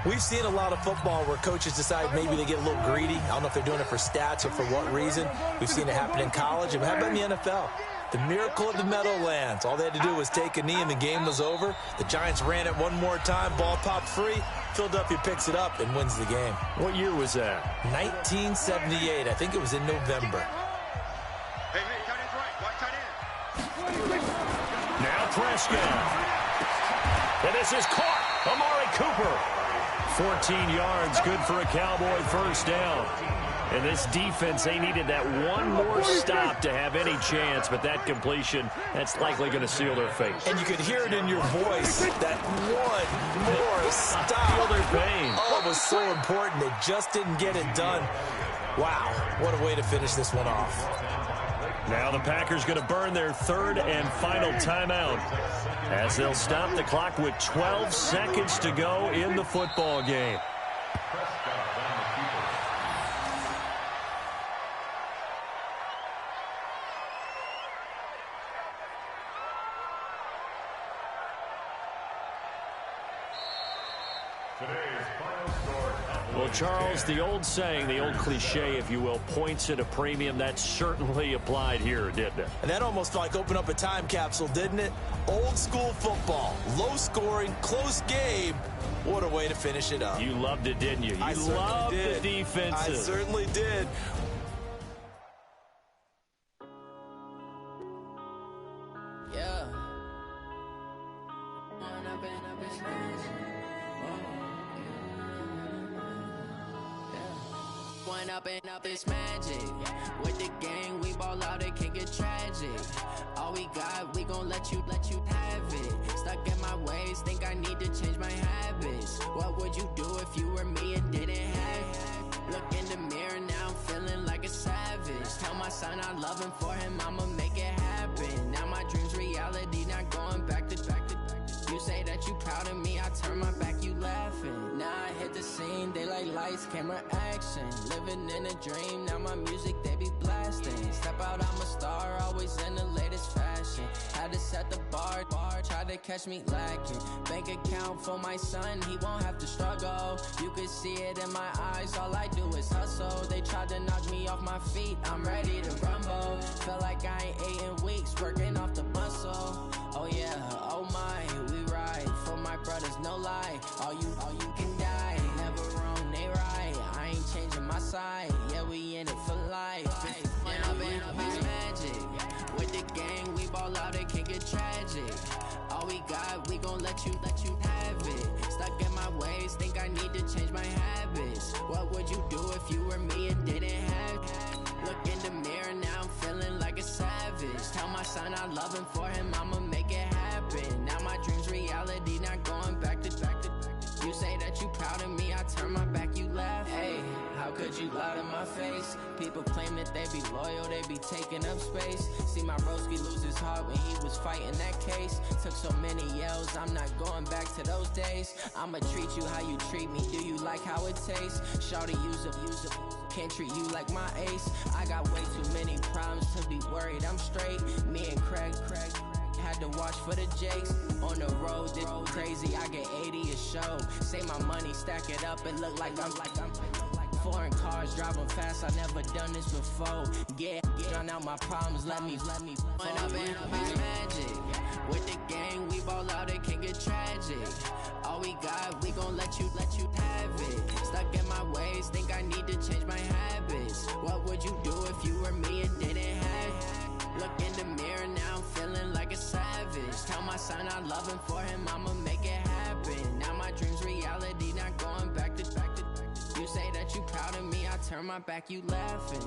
we've seen a lot of football where coaches decide maybe they get a little greedy. I don't know if they're doing it for stats or for what reason. We've seen it happen in college. And how about in the NFL? The miracle of the Meadowlands. All they had to do was take a knee and the game was over. The Giants ran it one more time. Ball popped free. Philadelphia picks it up and wins the game. What year was that? 1978. I think it was in November. Hey, tight end's right. Watch tight end. Now Prescott. And this is caught. Amari Cooper. 14 yards, good for a Cowboy first down. And this defense, they needed that one more stop to have any chance, but that completion, that's likely going to seal their fate. And you could hear it in your voice, that one more stop. Feel their pain. Oh, it was so important. They just didn't get it done. Wow, what a way to finish this one off. Now the Packers going to burn their 3rd and final timeout as they'll stop the clock with 12 seconds to go in the football game. Well, Charles, the old saying, the old cliche, if you will, points at a premium, that certainly applied here, didn't it? And that almost like opened up a time capsule, didn't it? Old school football, low scoring, close game. What a way to finish it up. You loved it, didn't you? You loved the defenses. I certainly did. Yeah. One up and up is magic. With the gang, we ball out, it can get tragic. All we got, we gon' let you have it. Stuck in my ways, think I need to change my habits. What son, I love him, for him, I'ma make it happen. Now my dream's reality, not going back to. You say that you proud of me, I turn my back, you laughing. Now I hit the scene, they like lights, camera, action. Living in a dream, now my music, they be blasting. Step out, I'm a star, always in the latest fashion. Had to set the bar, try to catch me lacking. Bank account for my son, he won't have to struggle. You could see it in my eyes, all I do is hustle. They tried to knock me off my feet, I'm ready to rumble. Felt like I ain't ate in weeks, working off the muscle. Oh yeah, oh my, we ride for my brothers, no lie. All you can die, never wrong, they right. I ain't changing my side, yeah, we in it for life. Yeah, I've been magic. With the gang, we ball out, it can get tragic. All we got, we gon' let you have it. Stuck in my ways, think I need to change my habits. What would you do if you were me and didn't have it? Look in the mirror, now I'm feeling like a savage. Tell my son I love him, for him, I'ma make it happen. Now my dream's reality, not going back to. You say that you proud of me, I turn my back, you laugh. Hey, how could you lie to my face? People claim that they be loyal, they be taking up space. See my broski lose his heart when he was fighting that case. Took so many yells, I'm not going back to those days. I'ma treat you how you treat me, do you like how it tastes? Shawty, use up, can't treat you like my ace. I got way too many problems to be worried, I'm straight. Me and Craig had to watch for the Jakes. On the road, this crazy, I get 80 a show. Say my money, stack it up, it look like I'm foreign cars, driving fast, I never done this before. Yeah, drown out my problems, let me When I've been magic. With the gang, we ball out, it can get tragic. All we got, we gon' let you have it. Stuck in my ways, think I need to change my habits. What would you do if you were me and didn't have it? Look in the mirror, now I'm feeling like a savage. Tell my son I love him, for him, I'ma make it happen. Now my dream's reality, not going back to. You say that you proud of me, I turn my back, you laughing.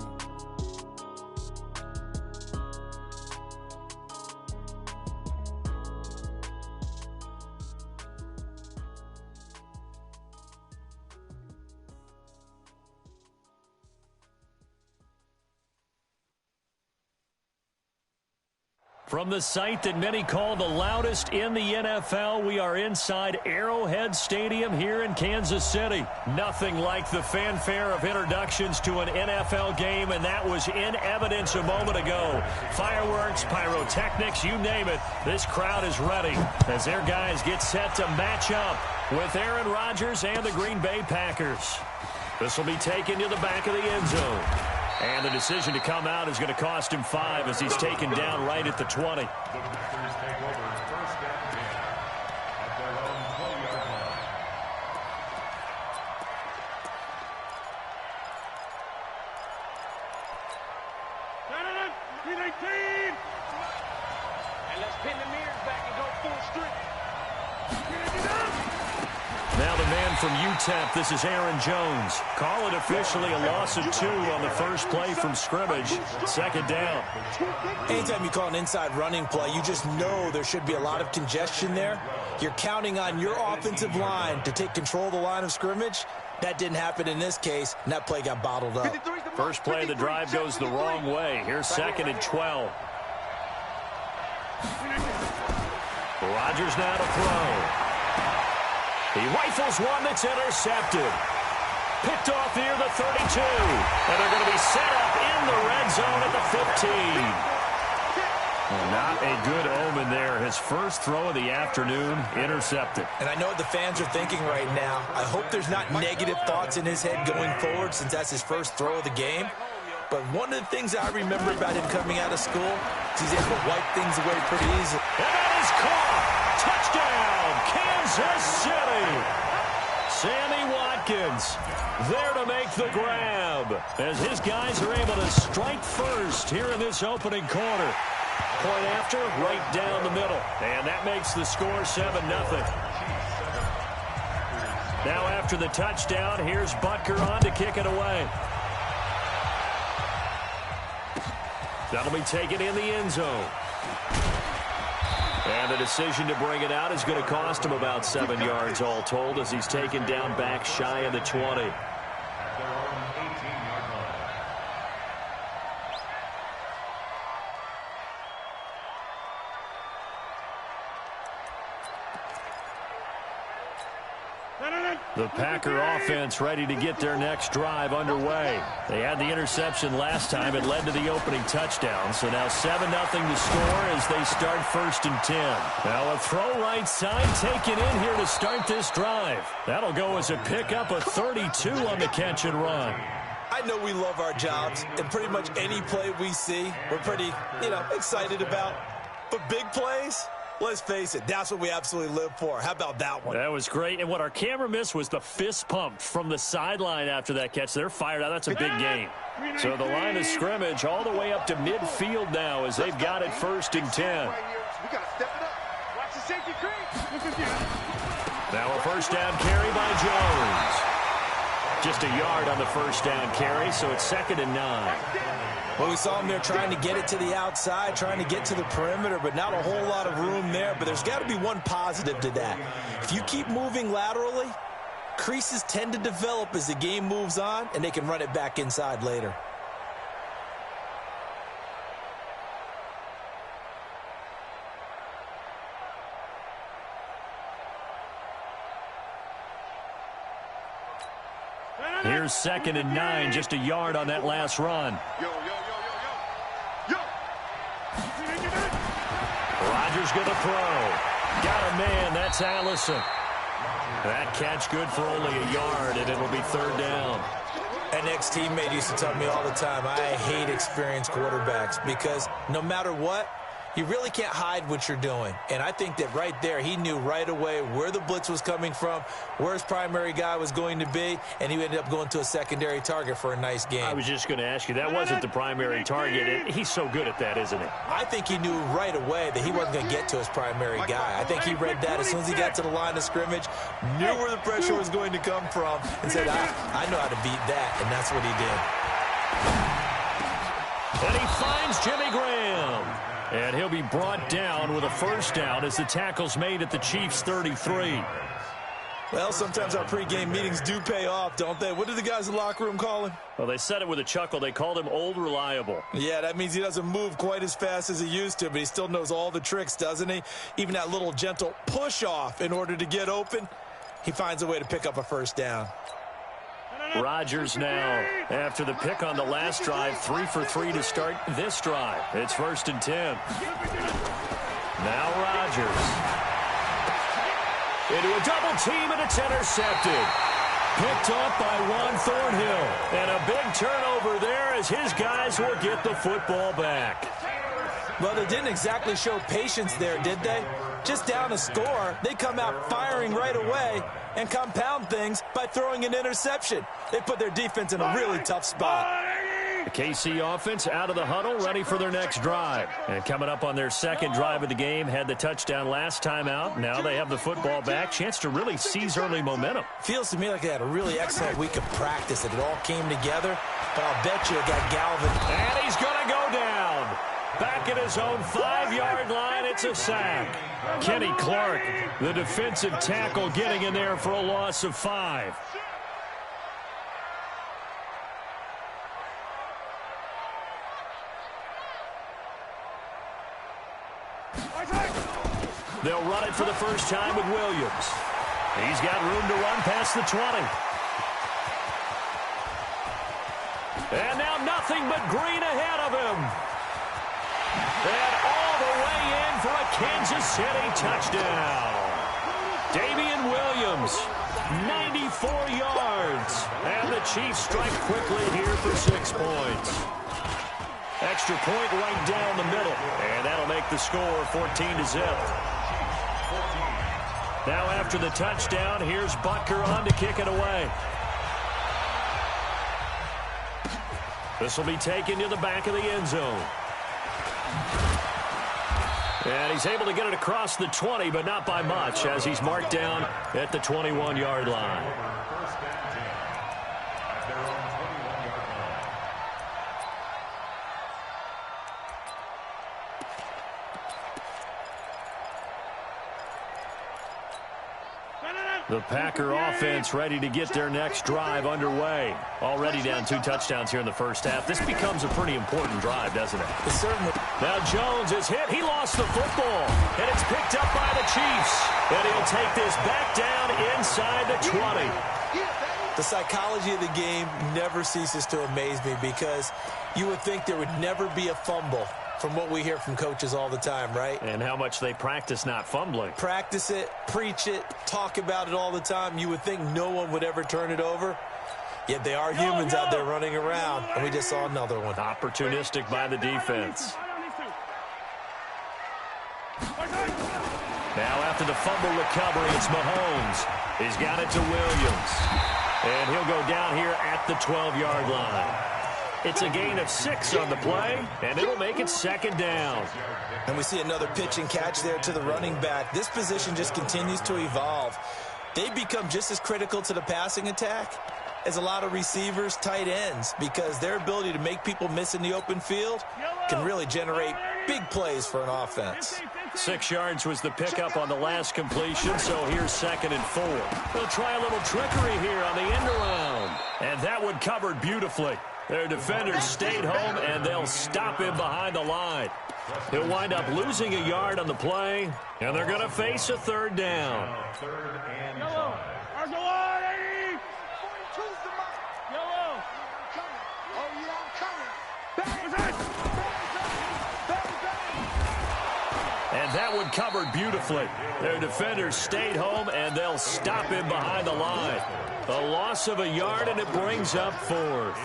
From the site that many call the loudest in the NFL, we are inside Arrowhead Stadium here in Kansas City. Nothing like the fanfare of introductions to an NFL game, and that was in evidence a moment ago. Fireworks, pyrotechnics, you name it. This crowd is ready as their guys get set to match up with Aaron Rodgers and the Green Bay Packers. This will be taken to the back of the end zone. And the decision to come out is going to cost him 5 as he's taken down right at the 20. The Packers take over first and 10 at their own 20-yard line. And let's pin the mirrors back and go full strength. Now the man from UTEP, this is Aaron Jones. Call it officially a loss of 2 on the first play from scrimmage. Second down. Anytime you call an inside running play, you just know there should be a lot of congestion there. You're counting on your offensive line to take control of the line of scrimmage. That didn't happen in this case, and that play got bottled up. First play of the drive goes the wrong way. Here's 2nd and 12. Rodgers now to throw. He rifles one that's intercepted. Picked off near the 32. And they're going to be set up in the red zone at the 15. Well, not a good omen there. His first throw of the afternoon intercepted. And I know what the fans are thinking right now. I hope there's not negative thoughts in his head going forward since that's his first throw of the game. But one of the things I remember about him coming out of school is he's able to wipe things away pretty easily. And that is caught. Touchdown, Kansas City. Sammy Watkins there to make the grab as his guys are able to strike first here in this opening quarter. Point after, right down the middle. And that makes the score 7-0. Now after the touchdown, here's Butker on to kick it away. That'll be taken in the end zone. And the decision to bring it out is going to cost him about 7 yards all told as he's taken down back shy of the 20. At their own 18-yard line. The Packer offense ready to get their next drive underway. They had the interception last time. It led to the opening touchdown. So now 7-0 to score as they start 1st and 10. Now a throw right side taken in here to start this drive. That'll go as a pickup of 32 on the catch and run. I know we love our jobs, and pretty much any play we see, we're pretty, excited about. But big plays, let's face it, that's what we absolutely live for. How about that one? That was great. And what our camera missed was the fist pump from the sideline after that catch. They're fired out. That's a big game. So the line of scrimmage all the way up to midfield now as they've got it 1st and 10. We got to step it up. Watch the safety creep. Now a 1st down carry by Jones. Just a yard on the 1st down carry, so it's 2nd and 9. Well, we saw him there trying to get it to the outside, trying to get to the perimeter, but not a whole lot of room there. But there's got to be one positive to that. If you keep moving laterally, creases tend to develop as the game moves on, and they can run it back inside later. Here's 2nd and 9, just a yard on that last run. Yo. Rodgers going to throw. Got a man. That's Allison. That catch good for only a yard, and it'll be 3rd down. An ex-teammate used to tell me all the time, I hate experienced quarterbacks because no matter what, you really can't hide what you're doing. And I think that right there, he knew right away where the blitz was coming from, where his primary guy was going to be, and he ended up going to a secondary target for a nice game. I was just going to ask you, that wasn't the primary target. He's so good at that, isn't he? I think he knew right away that he wasn't going to get to his primary guy. I think he read that as soon as he got to the line of scrimmage, knew where the pressure was going to come from, and said, I know how to beat that, and that's what he did. And he finds Jimmy Graham. And he'll be brought down with a 1st down as the tackle's made at the Chiefs' 33. Well, sometimes our pregame meetings do pay off, don't they? What did the guys in the locker room call him? Well, they said it with a chuckle. They called him Old Reliable. Yeah, that means he doesn't move quite as fast as he used to, but he still knows all the tricks, doesn't he? Even that little gentle push-off in order to get open, he finds a way to pick up a 1st down. Rodgers now, after the pick on the last drive, 3 for 3 to start this drive. It's 1st and 10. Now Rodgers. Into a double team, and it's intercepted. Picked off by Juan Thornhill. And a big turnover there as his guys will get the football back. Well, they didn't exactly show patience there, did they? Just down a score, they come out firing right away and compound things by throwing an interception. They put their defense in a really tough spot. The KC offense out of the huddle, ready for their next drive. And coming up on their 2nd drive of the game, had the touchdown last time out. Now they have the football back. Chance to really seize early momentum. Feels to me like they had a really excellent week of practice. It all came together, but I'll bet you it got Galvin. And he's going to go down. Back at his own 5-yard line, it's a sack. Kenny Clark, the defensive tackle, getting in there for a loss of 5. They'll run it for the 1st time with Williams. He's got room to run past the 20. And now nothing but green ahead of him. And all the way in for a Kansas City touchdown. Damian Williams, 94 yards. And the Chiefs strike quickly here for 6 points. Extra point right down the middle. And that'll make the score 14-0. Now after the touchdown, here's Butker on to kick it away. This will be taken to the back of the end zone. And he's able to get it across the 20, but not by much, as he's marked down at the 21-yard line. The Packer offense ready to get their next drive underway. Already down 2 touchdowns here in the 1st half. This becomes a pretty important drive, doesn't it? It certainly Now Jones is hit. He lost the football. And it's picked up by the Chiefs. And he'll take this back down inside the 20. The psychology of the game never ceases to amaze me because you would think there would never be a fumble from what we hear from coaches all the time, right? And how much they practice not fumbling. Practice it, preach it, talk about it all the time. You would think no one would ever turn it over. Yet they are humans out there running around, and we just saw another one. Opportunistic by the defense. Now after the fumble recovery, it's Mahomes. He's got it to Williams. And he'll go down here at the 12-yard line. It's a gain of 6 on the play, and it'll make it second down. And we see another pitch and catch there to the running back. This position just continues to evolve. They become just as critical to the passing attack as a lot of receivers, tight ends, because their ability to make people miss in the open field can really generate big plays for an offense. 6 yards was the pickup on the last completion, so here's 2nd and 4. They'll try a little trickery here on the end around. And that one covered beautifully. Their defenders stayed home, and they'll stop him behind the line. He'll wind up losing a yard on the play, and they're going to face a 3rd down. And that one covered beautifully. Their defenders stayed home, and they'll stop him behind the line. A loss of a yard, and it brings up 4th.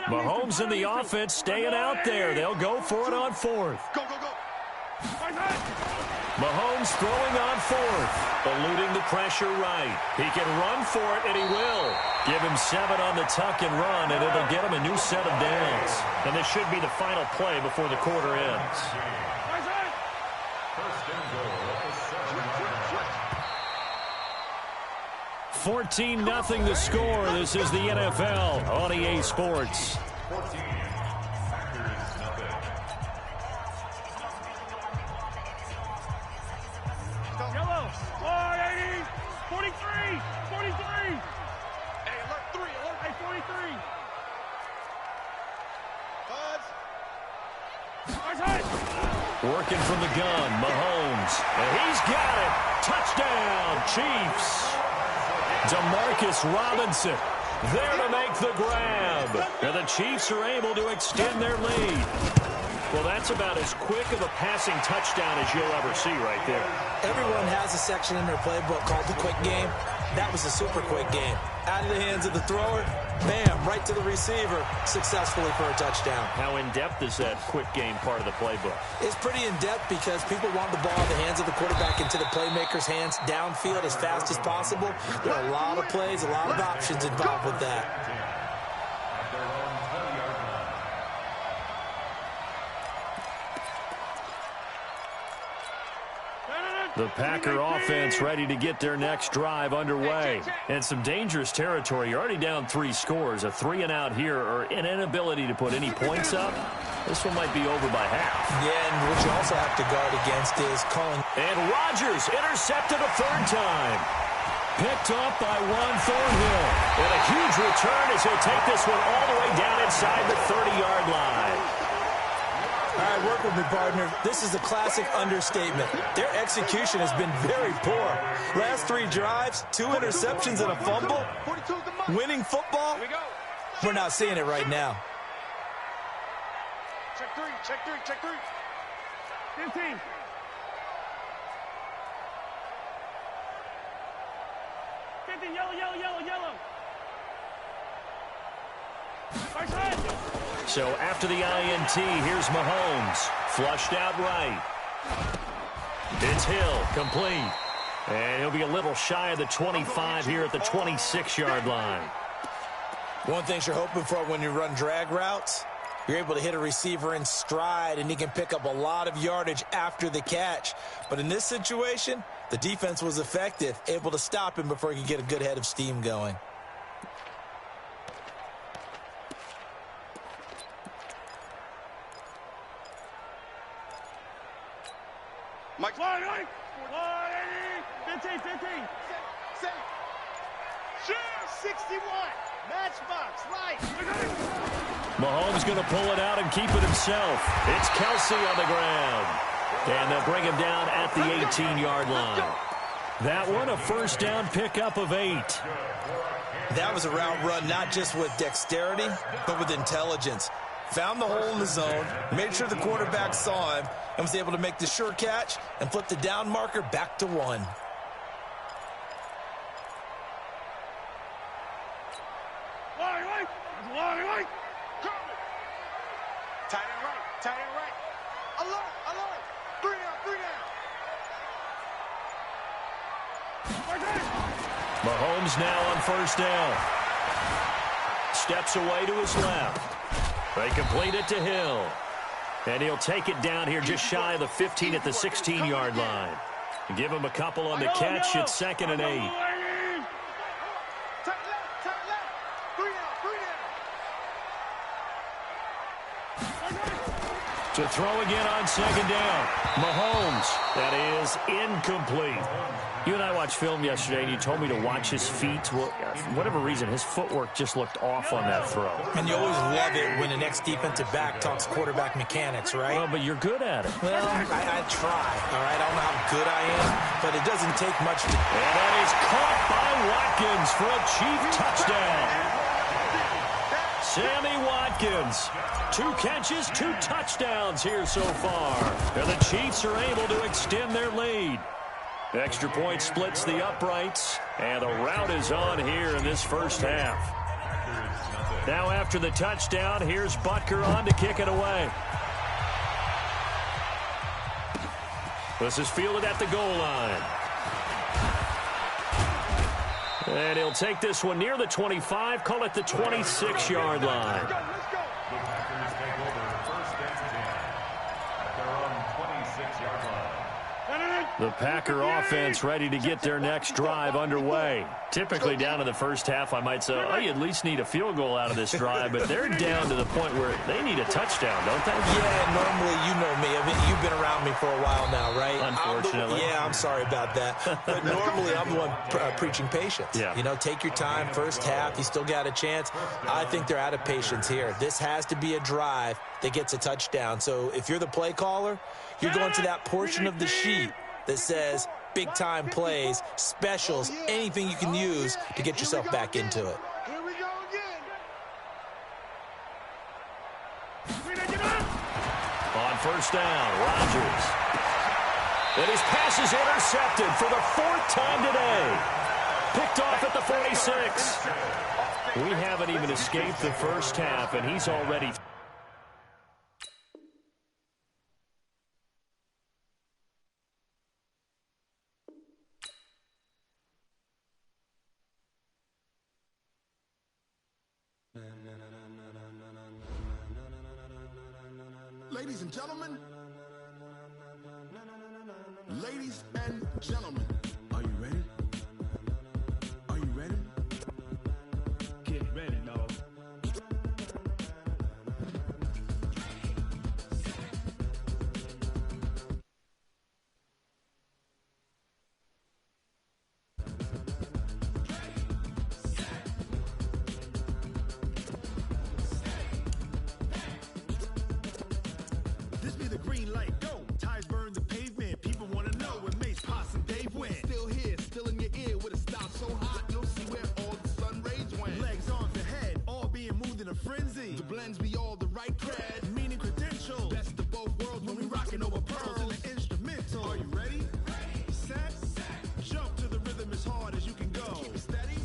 Mahomes in the offense staying out there. They'll go for it on 4th. Go, go, go. Mahomes throwing on 4th, eluding the pressure right. He can run for it, and he will. Give him 7 on the tuck and run, and it'll get him a new set of downs. And this should be the final play before the quarter ends. 14-0 the score. This is the NFL on EA Sports. 14, Packers nothing. Yellow, 180, 43, 43. Hey, alert 3, alert. Hey, 43. Buzz. Working from the gun, Mahomes. And he's got it. Touchdown, Chiefs. Demarcus Robinson there to make the grab. And the Chiefs are able to extend their lead. Well, that's about as quick of a passing touchdown as you'll ever see right there. Everyone has a section in their playbook called the quick game. That was a super quick game. Out of the hands of the thrower, bam, right to the receiver, successfully for a touchdown. How in-depth is that quick game part of the playbook? It's pretty in-depth because people want the ball in the hands of the quarterback into the playmaker's hands downfield as fast as possible. There are a lot of plays, a lot of options involved with that. The Packer offense ready to get their next drive underway. And some dangerous territory. You're already down 3 scores. A 3-and-out here or an inability to put any points up. This one might be over by half. Yeah, and what you also have to guard against is calling. And Rodgers intercepted a 3rd time. Picked off by Juan Thornhill. And a huge return as he'll take this one all the way down inside the 30-yard line. All right, work with me, partner. This is a classic understatement. Their execution has been very poor. Last 3 drives, 2 interceptions and a fumble. Winning football, we're not seeing it right now. Check 3, check 3, check 3. 15. 15, yellow, yellow, yellow, yellow. Right side. So after the INT, here's Mahomes. Flushed out right. It's Hill, complete. And he'll be a little shy of the 25 here at the 26-yard line. One thing you're hoping for when you run drag routes, you're able to hit a receiver in stride, and he can pick up a lot of yardage after the catch. But in this situation, the defense was effective, able to stop him before he could get a good head of steam going. Mike. 180, 15, 15. 61. Matchbox, right. Mahomes going to pull it out and keep it himself. It's Kelsey on the ground. And they'll bring him down at the 18-yard line. That one, a first down pickup of 8. That was a route run not just with dexterity, but with intelligence. Found the hole in the zone, made sure the quarterback saw him, and was able to make the sure catch and flip the down marker back to 1. Line right. Tight end right. Alert. 3 down. Mahomes now on first down. Steps away to his left. They complete it to Hill. And he'll take it down here just shy of the 15 at the 16-yard line. Give him a couple on the catch. It's 2nd and 8. Tight left. 3 down. To throw again on 2nd down. Mahomes. That is incomplete. You and I watched film yesterday, and you told me to watch his feet. Well, for whatever reason, his footwork just looked off on that throw. And you always love it when the next defensive back talks quarterback mechanics, right? Well, but you're good at it. Well, I try, all right? I don't know how good I am, but it doesn't take much to... And that is caught by Watkins for a Chief touchdown. Sammy Watkins. 2 catches, 2 touchdowns here so far. And the Chiefs are able to extend their lead. Extra point splits the uprights, and the rout is on here in this first half. Now after the touchdown, here's Butker on to kick it away. This is fielded at the goal line. And he'll take this one near the 25, call it the 26-yard line. The Packers take over 1st and 10 at their own 26-yard line. The Packer offense ready to get their next drive underway. Typically down in the first half, I might say, oh, you at least need a field goal out of this drive, but they're down to the point where they need a touchdown, don't they? Yeah, normally, you know me. I mean, you've been around me for a while now, right? Unfortunately. I'm sorry about that. But normally, I'm the one preaching patience. Yeah. You know, take your time, first half, you still got a chance. I think they're out of patience here. This has to be a drive that gets a touchdown. So if you're the play caller, you're going to that portion of the sheet that says big-time plays, specials, anything you can use to get yourself back into it. Here we go again. On first down, Rodgers. And his pass is intercepted for the 4th time today. Picked off at the 46. We haven't even escaped the first half, and he's already... Ladies and gentlemen, are you ready? Are you ready? Get ready, dog. This be the green light, go. Tires burn the pavement. People want to know when Mace, Posse, and Dave went. Still here, still in your ear with a stop so hot you'll see where all the sun rays went. Legs on the head, all being moved in a frenzy. The blends be all the right cred, meaning credentials. Best of both worlds when we rocking over pearls and the instrumental. Are you ready? Set. Jump to the rhythm as hard as you can go. Keep it steady.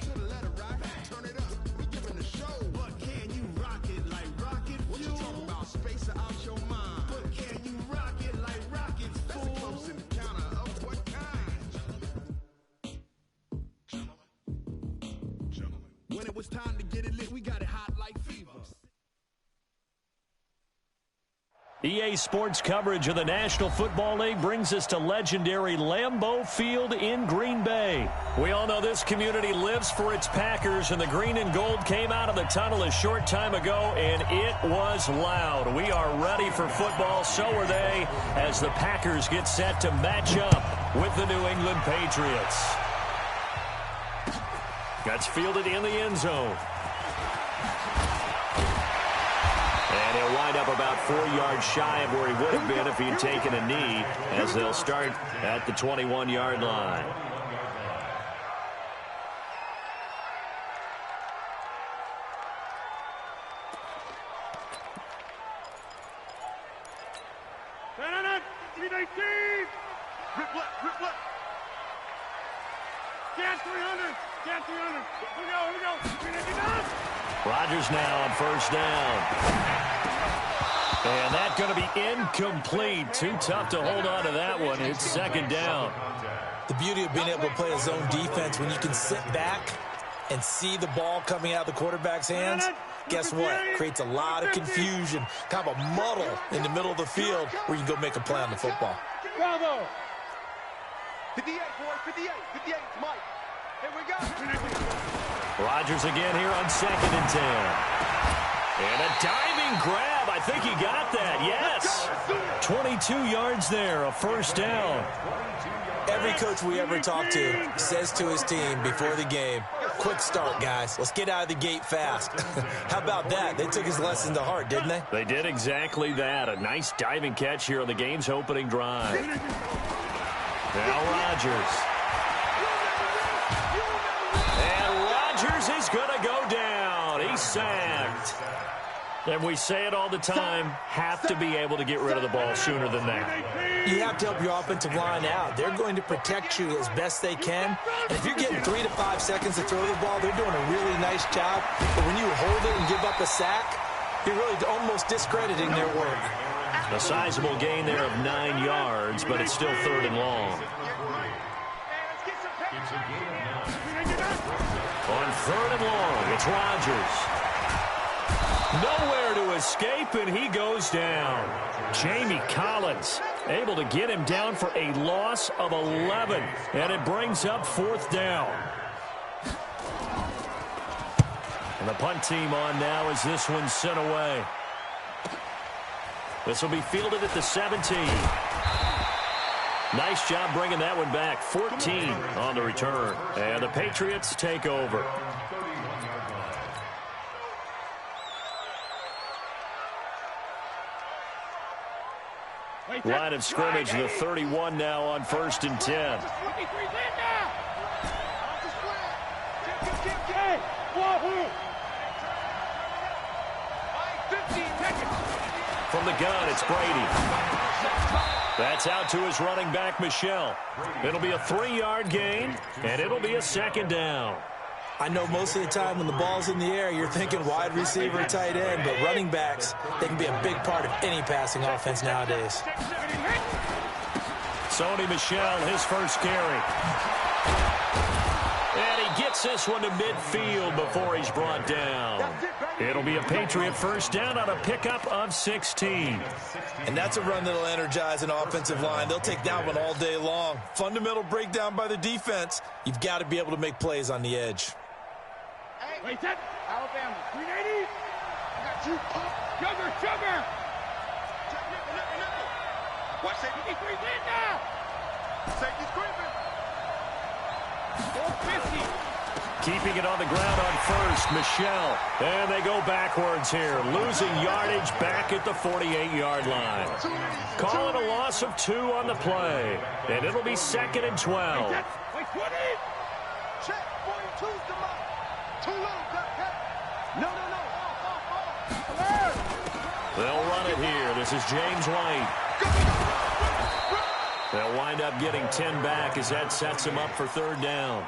To the letter right. Turn it up. We giving the show. But can you rock it like rocket fuel? What you talking about? Space out your mind. But can you rock it like rockets, fool? That's a close encounter of what kind? Gentlemen. When it was time to get it lit, we got it hot like fever. EA Sports coverage of the National Football League brings us to legendary Lambeau Field in Green Bay. We all know this community lives for its Packers, and the green and gold came out of the tunnel a short time ago, and it was loud. We are ready for football, so are they, as the Packers get set to match up with the New England Patriots. That's fielded in the end zone. And he'll wind up about 4 yards shy of where he would have been if he had taken a knee, as they'll start at the 21-yard line. Rip left. Gas 300. Here we go. Rodgers now on first down. And that's going to be incomplete. Too tough to hold on to that one. It's second down. The beauty of being able to play a zone defense, when you can sit back and see the ball coming out of the quarterback's hands, guess what? Creates a lot of confusion, kind of a muddle in the middle of the field where you can go make a play on the football. Bravo. 58, boy. 58, Mike. Here we go. Rodgers again here on 2nd and 10. And a diving grab. I think he got that. Yes. 22 yards there, a first down. Every coach we ever talk to says to his team before the game, quick start, guys. Let's get out of the gate fast. How about that? They took his lesson to heart, didn't they? They did exactly that. A nice diving catch here on the game's opening drive. Now Rodgers. And Rodgers is going to go down. He's sacked. And we say it all the time, have to be able to get rid of the ball sooner than that. You have to help your offensive line out. They're going to protect you as best they can. And if you're getting 3 to 5 seconds to throw the ball, they're doing a really nice job. But when you hold it and give up a sack, you're really almost discrediting their work. A sizable gain there of 9 yards, but it's still 3rd and long. On 3rd and long, it's Rodgers. Nowhere to escape, and he goes down. Jamie Collins able to get him down for a loss of 11, and it brings up 4th down. And the punt team on now as this one's sent away. This will be fielded at the 17. Nice job bringing that one back. 14 on the return. And the Patriots take over. Line of scrimmage, the 31 now on 1st and 10. From the gun, it's Brady. That's out to his running back, Michel. It'll be a 3-yard gain, and it'll be a 2nd down. I know most of the time when the ball's in the air, you're thinking wide receiver, tight end, but running backs, they can be a big part of any passing offense nowadays. Sony Michel, his first carry. And he gets this one to midfield before he's brought down. It'll be a Patriot first down on a pickup of 16. And that's a run that'll energize an offensive line. They'll take that one all day long. Fundamental breakdown by the defense. You've got to be able to make plays on the edge. Wait, that Alabama 380. I got you. Sugar. Watch safety. He's in now. Safety's creeping. 450. Keeping it on the ground on first, Michel. And they go backwards here, losing yardage back at the 48-yard line. Call it a loss of 2 on the play. And it'll be 2nd and 12. Wait, 20. Check. 42's the mark. Too low. No. They'll run it here. This is James White. They'll wind up getting 10 back as that sets him up for 3rd down.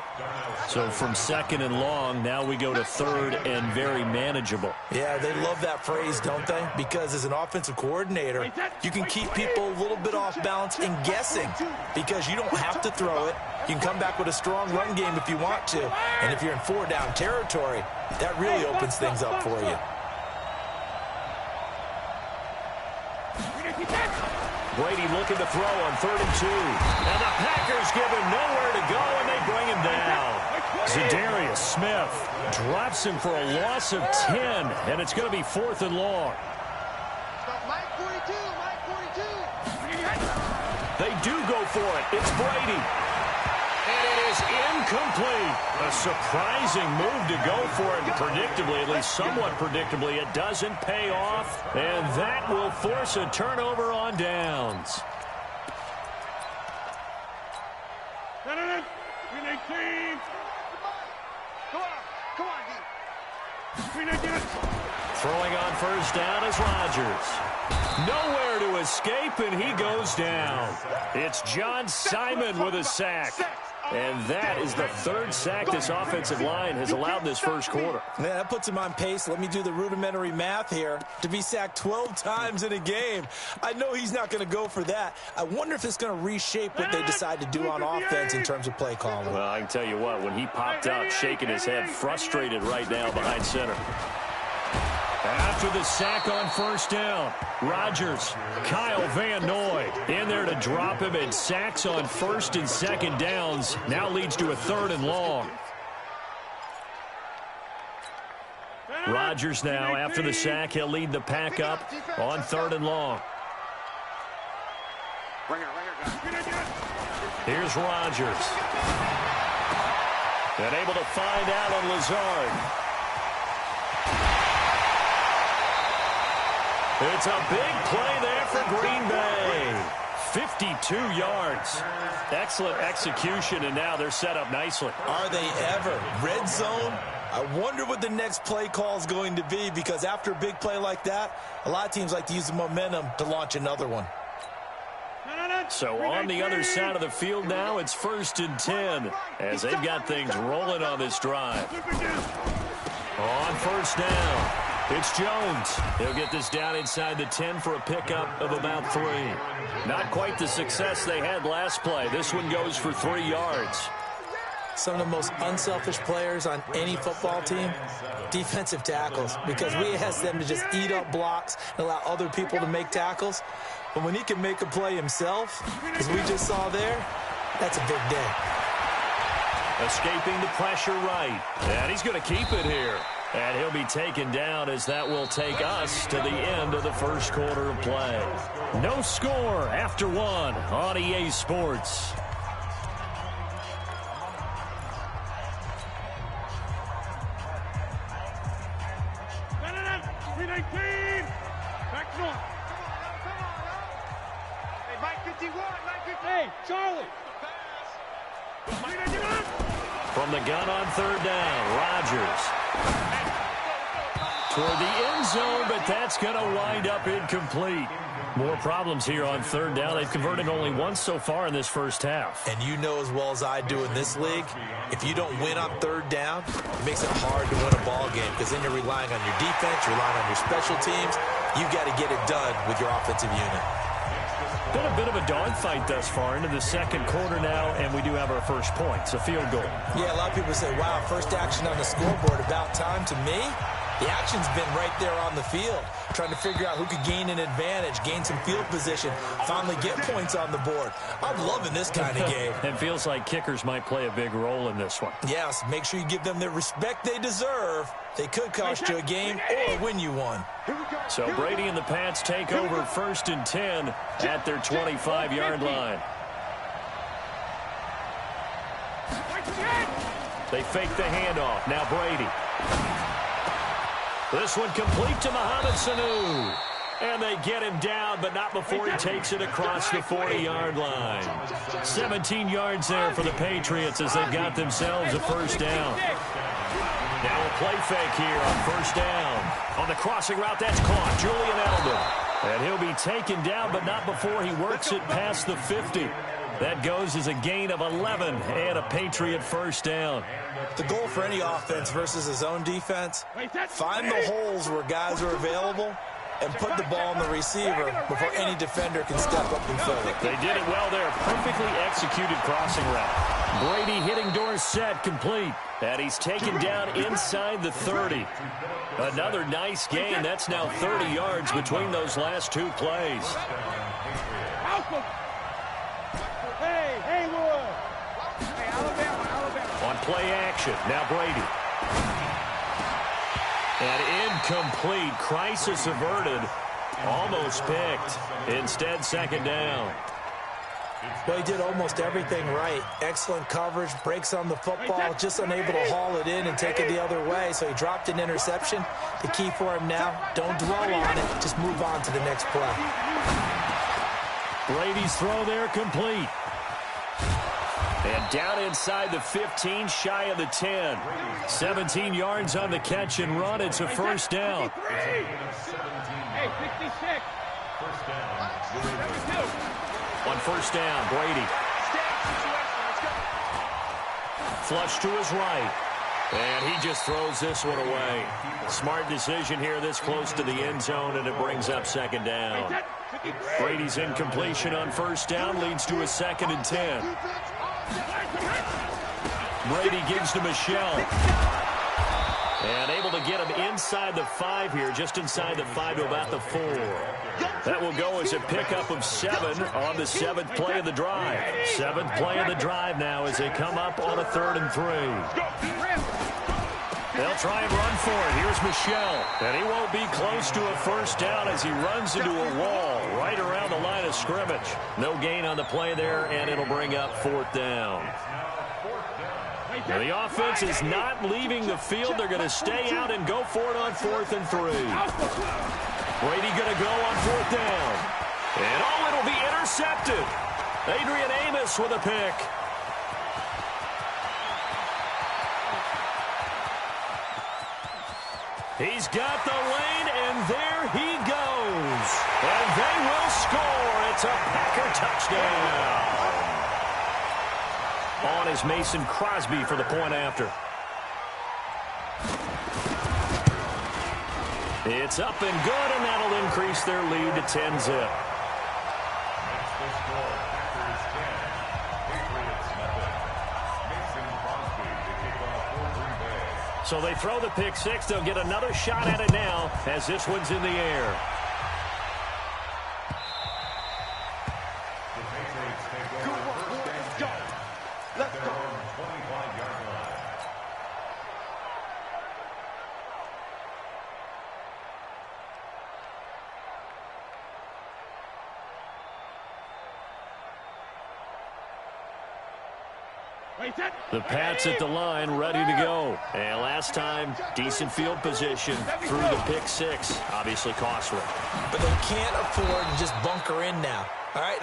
So from 2nd and long, now we go to 3rd and very manageable. Yeah, they love that phrase, don't they? Because as an offensive coordinator, you can keep people a little bit off balance and guessing because you don't have to throw it. You can come back with a strong run game if you want to. And if you're in 4-down territory, that really opens things up for you. Brady looking to throw on 3rd and 2. And the Packers give him nowhere to go, and they bring him down. Zadarius Smith drops him for a loss of 10, and it's going to be 4th and long. Mike 42. They do go for it. It's Brady. And it is incomplete. A surprising move to go for it. Predictably, at least somewhat predictably, it doesn't pay off. And that will force a turnover on downs. 319. Come on, D. 319. Throwing on first down is Rodgers. Nowhere to escape, and he goes down. It's John Simon with a sack. And that is the third sack this offensive line has allowed this first quarter. Yeah, that puts him on pace. Let me do the rudimentary math here. To be sacked 12 times in a game, I know he's not going to go for that. I wonder if it's going to reshape what they decide to do on offense in terms of play calling. Well, I can tell you what, when he popped up, shaking his head, frustrated right now behind center. After the sack on first down, Rodgers, Kyle Van Noy in there to drop him, and sacks on first and second downs now leads to a 3rd and long. Rodgers now, after the sack, he'll lead the pack up on 3rd and long. Here's Rodgers. And able to find out on Lazard. It's a big play there for Green Bay. 52 yards. Excellent execution, and now they're set up nicely. Are they ever? Red zone? I wonder what the next play call is going to be, because after a big play like that, a lot of teams like to use the momentum to launch another one. So on the other side of the field now, it's 1st and 10 as they've got things rolling on this drive. On first down, it's Jones. He'll get this down inside the 10 for a pickup of about 3. Not quite the success they had last play. This one goes for 3 yards. Some of the most unselfish players on any football team, defensive tackles, because we ask them to just eat up blocks and allow other people to make tackles. But when he can make a play himself, as we just saw there, that's a big day. Escaping the pressure right. And he's going to keep it here. And he'll be taken down as that will take us to the end of the first quarter of play. No score after 1 on EA Sports. Hey, Charlie. From the gun on 3rd down, Rodgers. Toward the end zone, but that's going to wind up incomplete. More problems here on 3rd down. They've converted only once so far in this first half. And you know as well as I do in this league, if you don't win on 3rd down, it makes it hard to win a ball game, because then you're relying on your defense, you're relying on your special teams. You've got to get it done with your offensive unit. Been a bit of a dogfight thus far into the second quarter now, and we do have our first point. It's a field goal. Yeah, a lot of people say, wow, first action on the scoreboard, about time. To me, the action's been right there on the field, trying to figure out who could gain an advantage, gain some field position, finally get points on the board. I'm loving this kind of game. It feels like kickers might play a big role in this one. Yes, make sure you give them the respect they deserve. They could cost you a game or win you one. So Brady and the Pats take over 1st and 10 at their 25-yard line. They fake the handoff. Now Brady. This one complete to Mohamed Sanu. And they get him down, but not before he takes it across the 40-yard line. 17 yards there for the Patriots as they've got themselves a first down. Now a play fake here on first down. On the crossing route, that's caught. Julian Edelman. And he'll be taken down, but not before he works it past the 50. That goes as a gain of 11 and a Patriot first down. The goal for any offense versus his own defense, find the holes where guys are available and put the ball on the receiver before any defender can step up and fill it. They did it well there. Perfectly executed crossing route. Brady hitting Dorsett complete. And he's taken down inside the 30. Another nice gain. That's now 30 yards between those last 2 plays. Hey, Haywood. Hey, Alabama. On play action. Now Brady. And incomplete. Crisis averted. Almost picked. Instead, second down. Well, he did almost everything right. Excellent coverage, breaks on the football, just unable to haul it in and take it the other way, so he dropped an interception. The key for him now, don't dwell on it, just move on to the next play. Brady's throw there complete. And down inside the 15, shy of the 10. 17 yards on the catch and run. It's a first down. Hey, 66. First down. 72. On first down, Brady. Flush to his right. And he just throws this one away. Smart decision here this close to the end zone, and it brings up second down. Brady's incompletion on first down leads to a 2nd and 10. Brady gives to Michelle. And able to get him inside the 5 here, just inside the 5 to about the 4. That will go as a pickup of 7 on the 7th play of the drive. 7th play of the drive now as they come up on a 3rd and 3. They'll try and run for it. Here's Michelle. And he won't be close to a first down as he runs into a wall right around the line of scrimmage. No gain on the play there, and it'll bring up 4th down. Now the offense is not leaving the field. They're going to stay out and go for it on 4th and 3. Brady going to go on 4th down. And it'll be intercepted. Adrian Amos with a pick. He's got the lane, and there he goes. And they will score. It's a Packer touchdown. On is Mason Crosby for the point after. It's up and good, and that'll increase their lead to 10-zip. That's the score. Packers 10. Patriots nothing. Mason Crosby to kick off for Green Bay. So they throw the pick 6. They'll get another shot at it now as this one's in the air. The Patriots take over first and 10. Let's go. 25-yard line. The Pats at the line, ready to go. And last time, decent field position through the pick 6. Obviously costly. But they can't afford to just bunker in now. All right,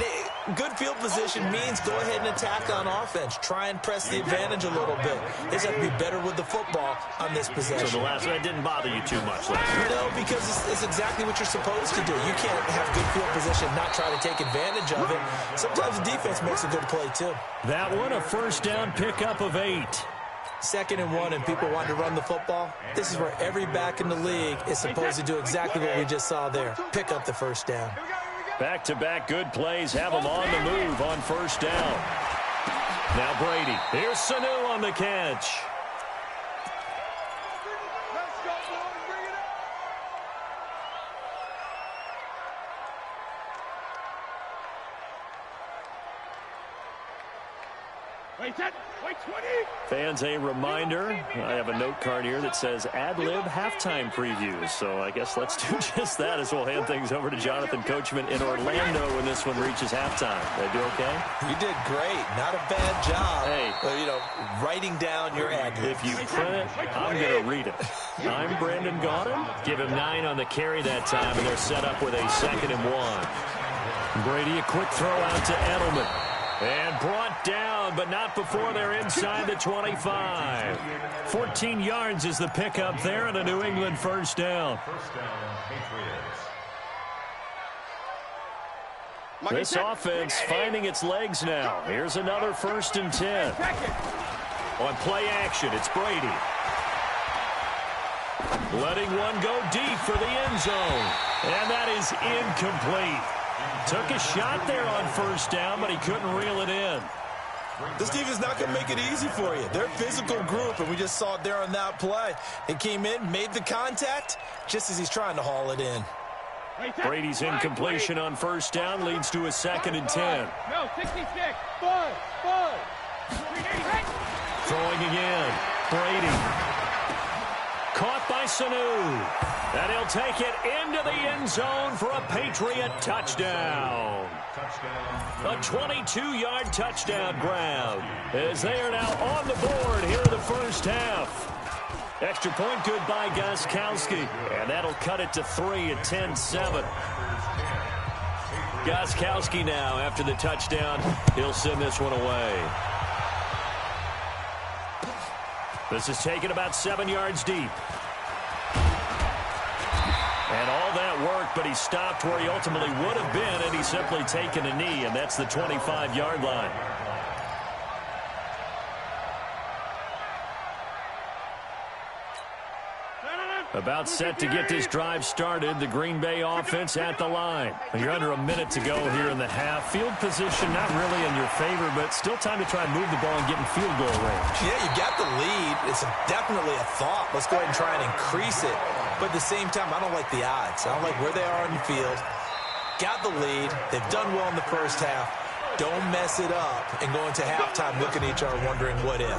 good field position means go ahead and attack on offense. Try and press the advantage a little bit. They just have to be better with the football on this possession. So the last one didn't bother you too much last year? No, because it's exactly what you're supposed to do. You can't have good field position, not try to take advantage of it. Sometimes the defense makes a good play, too. That one, a first down pickup of 8. 2nd and 1, and people want to run the football. This is where every back in the league is supposed to do exactly what we just saw there. Pick up the first down. Back-to-back good plays have them on the move on first down. Now Brady. Here's Sanu on the catch. Let's go, boys. Bring it up. Wait, 10. Wait, 20. Fans, a reminder, I have a note card here that says ad-lib halftime previews. So I guess let's do just that as we'll hand things over to Jonathan Coachman in Orlando when this one reaches halftime. Did I do okay? You did great. Not a bad job. Hey. Writing down your ad-lib. If you print it, I'm going to read it. I'm Brandon Gaudin. Give him 9 on the carry that time, and they're set up with a 2nd and 1. Brady, a quick throw out to Edelman. And brought down, but not before they're inside the 25. 14 yards is the pickup there, and a New England first down. First down, Patriots. This offense finding its legs now. Here's another 1st and 10. On play action, it's Brady. Letting one go deep for the end zone. And that is incomplete. Took a shot there on first down, but he couldn't reel it in. This defense is not going to make it easy for you. They're a physical group, and we just saw it there on that play. They came in, made the contact, just as he's trying to haul it in. Brady's incompletion on first down leads to a 2nd and 10. No, 66. Bud. Throwing again. Brady. caught by Sanu. And he'll take it into the end zone for a Patriot touchdown. A 22-yard touchdown grab as they are now on the board here in the first half. Extra point good by Gostkowski, and that'll cut it to 3 at 10-7. Gostkowski now, after the touchdown, he'll send this one away. This is taken about 7 yards deep. And all that work, but he stopped where he ultimately would have been, and he's simply taken a knee, and that's the 25-yard line. About set to get this drive started, the Green Bay offense at the line. You're under a minute to go here in the half. Field position not really in your favor, but still time to try and move the ball and get in field goal range. Yeah, you got the lead. It's definitely a thought. Let's go ahead and try and increase it. But at the same time, I don't like the odds. I don't like where they are on the field. Got the lead. They've done well in the first half. Don't mess it up and go into halftime looking at each other wondering what if.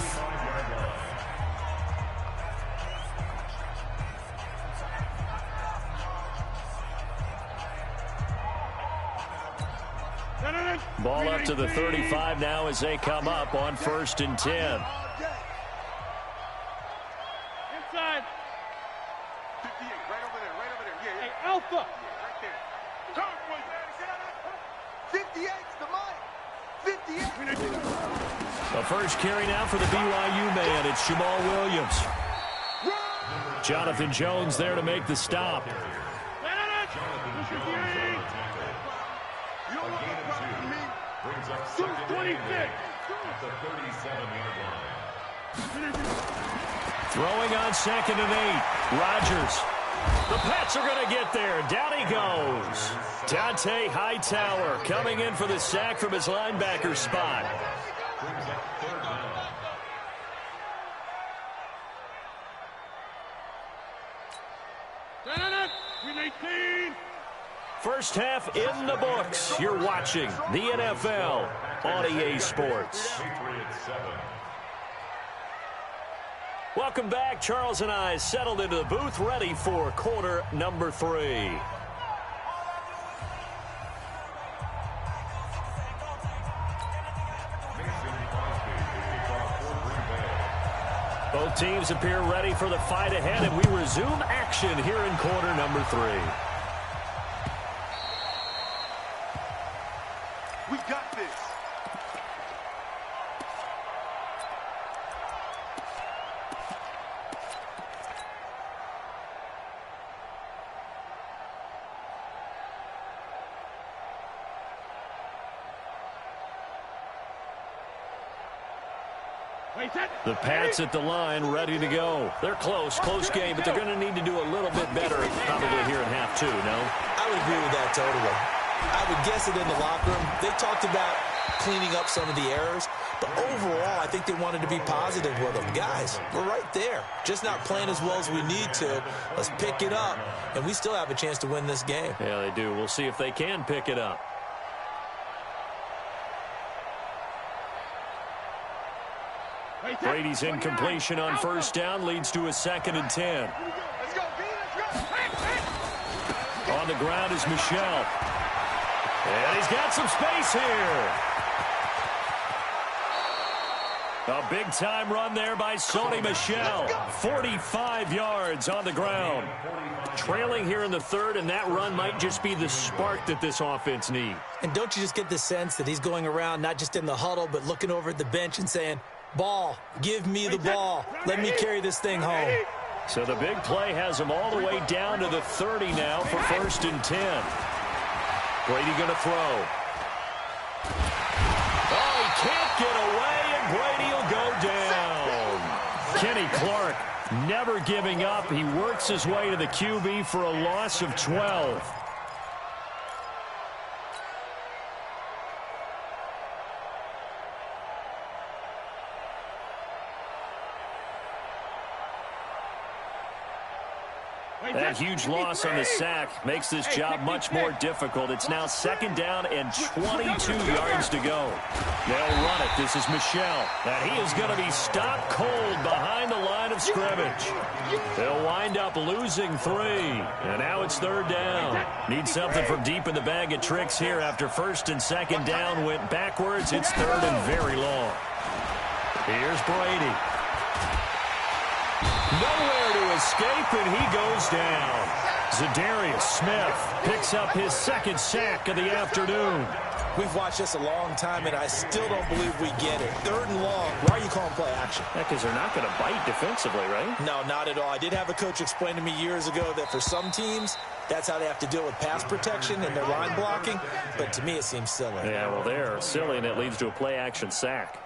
Ball up to the 35 now as they come up on 1st and 10. Inside. 58, right over there, right over there. Yeah, Hey, Alpha. right there. Turn, boy. 58's the mic. 58. The first carry now for the BYU man. It's Jamal Williams. Jonathan Jones there to make the stop. Brings up 26 at the 37-yard line. Throwing on 2nd and 8. Rodgers. The Pats are going to get there. Down he goes. Dante Hightower coming in for the sack from his linebacker spot. Brings up 3rd down. 18. First half in the books. You're watching the NFL on EA Sports. Patriots 7. Welcome back. Charles and I settled into the booth, ready for quarter number 3. Both teams appear ready for the fight ahead, and we resume action here in quarter number 3. We got this. The Pats at the line, ready to go. They're close game, but they're going to need to do a little bit better probably here in half 2, no? I would agree with that totally. I would guess it in the locker room. They talked about cleaning up some of the errors, but overall, I think they wanted to be positive with them. Guys, we're right there. Just not playing as well as we need to. Let's pick it up, and we still have a chance to win this game. Yeah, they do. We'll see if they can pick it up. Brady's incompletion on 1st down leads to a 2nd and 10. Let's go, B, let's go. On the ground is Michel. And he's got some space here. A big-time run there by Sony Michel. 45 yards on the ground. Trailing here in the 3rd, and that run might just be the spark that this offense needs. And don't you just get the sense that he's going around not just in the huddle, but looking over at the bench and saying, ball, give me the ball. Let me carry this thing home. So the big play has him all the way down to the 30 now for 1st and 10. Brady going to throw. Oh, he can't get away, and Brady will go down. Kenny Clark never giving up. He works his way to the QB for a loss of 12. That huge loss on the sack makes this job much more difficult. It's now 2nd down and 22 yards to go. They'll run it. This is Michel. And he is going to be stopped cold behind the line of scrimmage. They'll wind up losing 3. And now it's 3rd down. Need something from deep in the bag of tricks here after 1st and 2nd down went backwards. It's 3rd and very long. Here's Brady. Nowhere to escape, and he goes down. Zadarius Smith picks up his 2nd sack of the afternoon. We've watched this a long time, and I still don't believe we get it. 3rd and long. Why are you calling play action? Because they're not going to bite defensively, right? No, not at all. I did have a coach explain to me years ago that for some teams, that's how they have to deal with pass protection and their line blocking. But to me, it seems silly. Yeah, well, they're silly, and it leads to a play action sack.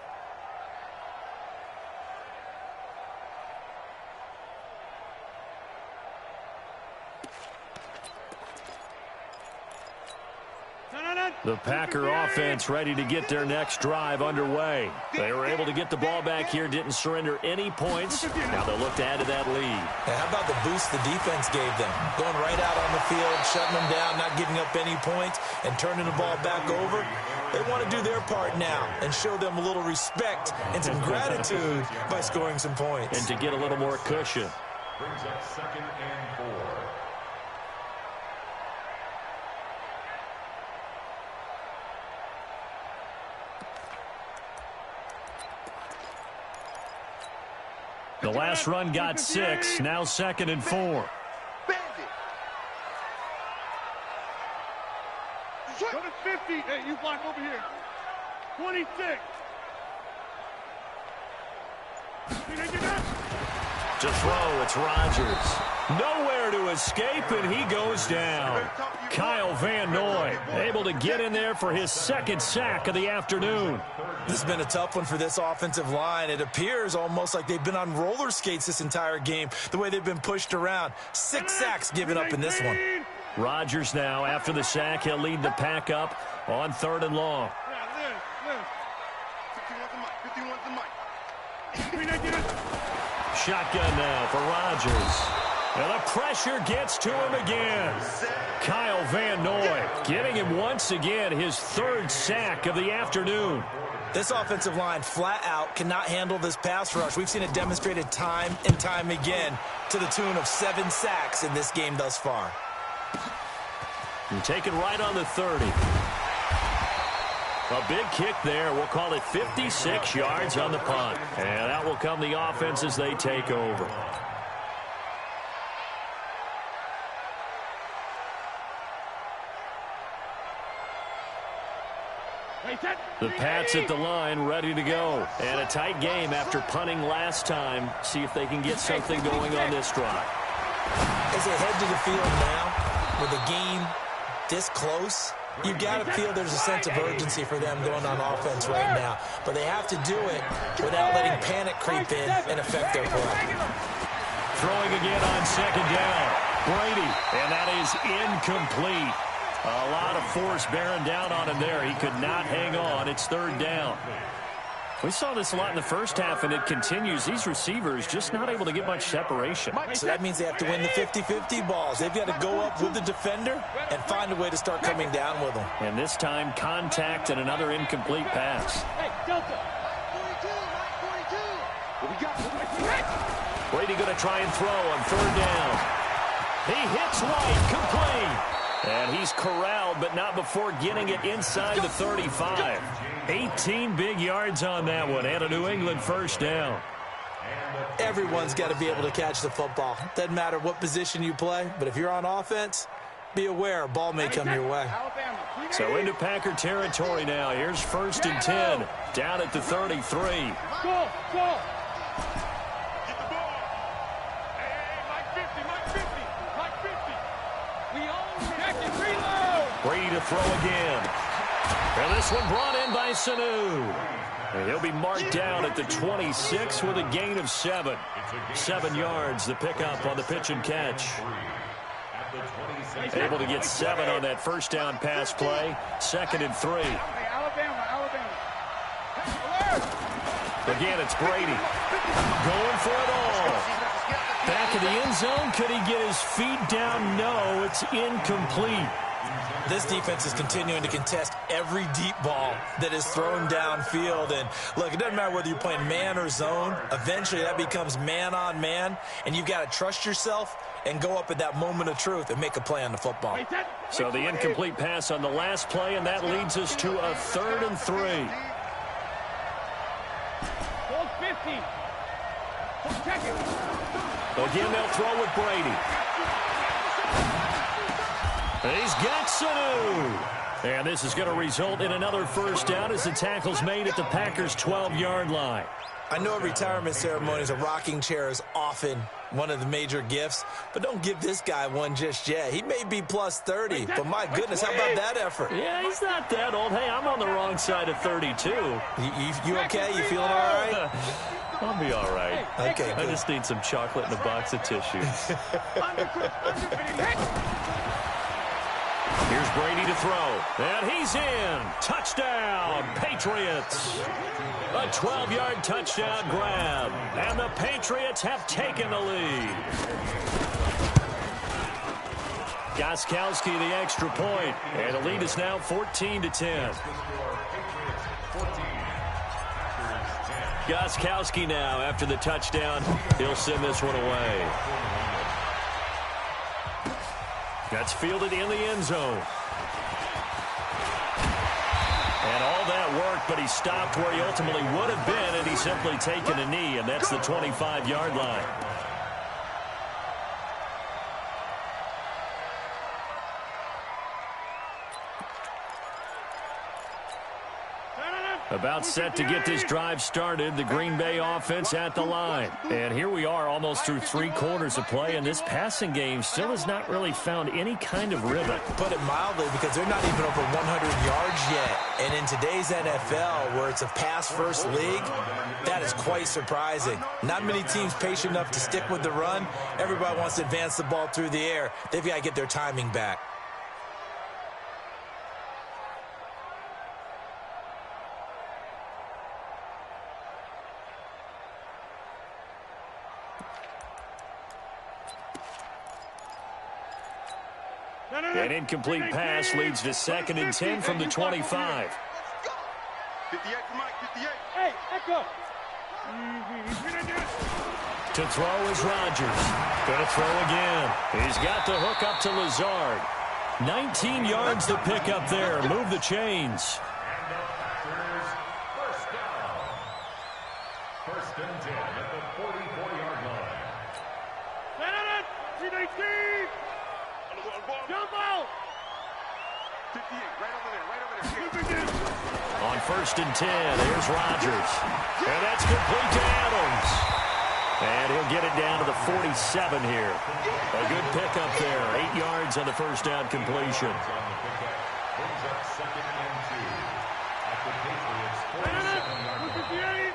The Packer offense ready to get their next drive underway. They were able to get the ball back here, didn't surrender any points. Now they'll look to add to that lead. And how about the boost the defense gave them? Going right out on the field, shutting them down, not giving up any points, and turning the ball back over. They want to do their part now and show them a little respect and some gratitude by scoring some points. And to get a little more cushion. Brings up 2nd and 4. The last run got 6, now 2nd and 4. Go to 50. Hey, you block over here. 26. To throw, it's Rodgers. Nowhere to escape, and he goes down. Kyle Van Noy able to get in there for his 2nd sack of the afternoon. This has been a tough one for this offensive line. It appears almost like they've been on roller skates this entire game, the way they've been pushed around. 6 sacks given up in this one. Rodgers now, after the sack, he'll lead the pack up on 3rd and long. Shotgun now for Rodgers. And the pressure gets to him again. Kyle Van Noy getting him once again his 3rd sack of the afternoon. This offensive line flat out cannot handle this pass rush. We've seen it demonstrated time and time again to the tune of 7 sacks in this game thus far. And taken right on the 30. A big kick there. We'll call it 56 yards on the punt. And that will come the offense as they take over. The Pats at the line, ready to go. And a tight game after punting last time. See if they can get something going on this drive. As they head to the field now, with the game this close, you've got to feel there's a sense of urgency for them going on offense right now. But they have to do it without letting panic creep in and affect their play. Throwing again on 2nd down. Brady, and that is incomplete. A lot of force bearing down on him there. He could not hang on. It's 3rd down. We saw this a lot in the first half, and it continues. These receivers just not able to get much separation. So that means they have to win the 50-50 balls. They've got to go up with the defender and find a way to start coming down with them. And this time, contact and another incomplete pass. Hey, Delta. 42. Brady going to try and throw on 3rd down. He hits White, complete. And he's corralled, but not before getting it inside the 35. 18 big yards on that one, and a New England 1st down. Everyone's got to be able to catch the football. Doesn't matter what position you play, but if you're on offense, be aware a ball may come your way. So into Packer territory now. Here's 1st and 10, down at the 33. Go, go. Brady to throw again. And this one brought in by Sanu. And he'll be marked down at the 26 with a gain of 7. 7 yards, the pickup on the pitch and catch. Able to get 7 on that 1st down pass play. 2nd and 3. Again, it's Brady. Going for it all. Back of the end zone. Could he get his feet down? No, it's incomplete. This defense is continuing to contest every deep ball that is thrown downfield. And look, it doesn't matter whether you're playing man or zone. Eventually that becomes man on man, and you've got to trust yourself and go up at that moment of truth and make a play on the football. So the incomplete pass on the last play, and that leads us to a 3rd and 3. Ball 50. Check it. Again, they'll throw with Brady. He's got Sanu. And this is going to result in another first down as the tackle's made at the Packers' 12-yard line. I know at retirement ceremonies, a rocking chair is often one of the major gifts, but don't give this guy one just yet. He may be plus 30, but my goodness, how about that effort? Yeah, he's not that old. Hey, I'm on the wrong side of 32. You okay? You feeling all right? I'll be all right. Okay, I just need some chocolate and a box of tissues. Here's Brady to throw. And he's in. Touchdown, Patriots. A 12-yard touchdown grab. And the Patriots have taken the lead. Gostkowski the extra point. And the lead is now 14-10. Gostkowski now after the touchdown. He'll send this one away. That's fielded in the end zone. And all that work, but he stopped where he ultimately would have been, and he's simply taken a knee, and that's the 25-yard line. About set to get this drive started, the Green Bay offense at the line. And here we are almost through 3 quarters of play, and this passing game still has not really found any kind of rhythm. Put it mildly, because they're not even over 100 yards yet. And in today's NFL, where it's a pass-first league, that is quite surprising. Not many teams patient enough to stick with the run. Everybody wants to advance the ball through the air. They've got to get their timing back. An incomplete pass leads to 2nd and 10 from the 25. 58 for Mike, 58. Hey, echo. To throw is Rodgers. Going to throw again. He's got the hook up to Lazard. 19 yards to pick up there. Move the chains. First and 10 at the 44-yard line. 319. Jump out. 58, right over there. On 1st and 10, there's Rodgers. And that's complete to Adams. And he'll get it down to the 47 here. A good pickup there. 8 yards on the first down completion. Brings up 2nd and 2 at the Patriots' 47-yard line.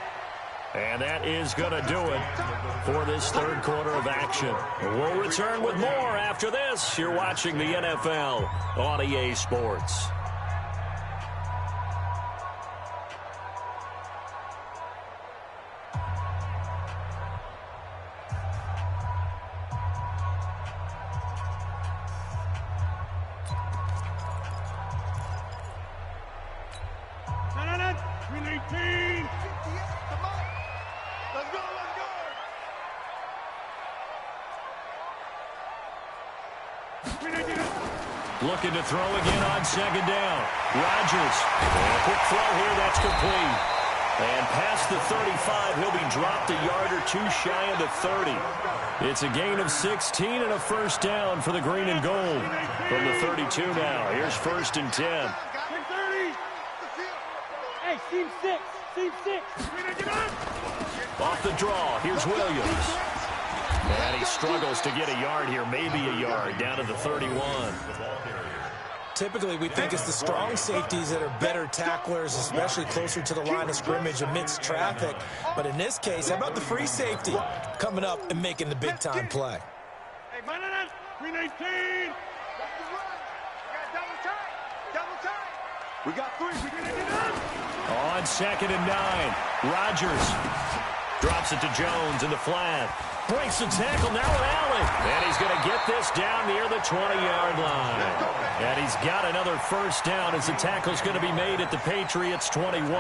And that is going to do it for this 3rd quarter of action. We'll return with more after this. You're watching the NFL on EA Sports. Looking to throw again on 2nd down. Rodgers. And a quick throw here. That's complete. And past the 35, he'll be dropped a yard or 2 shy of the 30. It's a gain of 16 and a first down for the green and gold. From the 32 now. Here's 1st and 10. 630. Hey, seam 6. Seam 6. Off the draw. Here's Williams. And he struggles to get a yard here. Maybe a yard. Down to the 31. Typically, we think it's the strong safeties that are better tacklers, especially closer to the line of scrimmage amidst traffic. But in this case, how about the free safety coming up and making the big-time play? Hey, 319. Double time. We got 3. On 2nd and 9. Rodgers. Drops it to Jones in the flat. Breaks the tackle, now with Allen. And he's going to get this down near the 20-yard line. And he's got another first down as the tackle's going to be made at the Patriots' 21.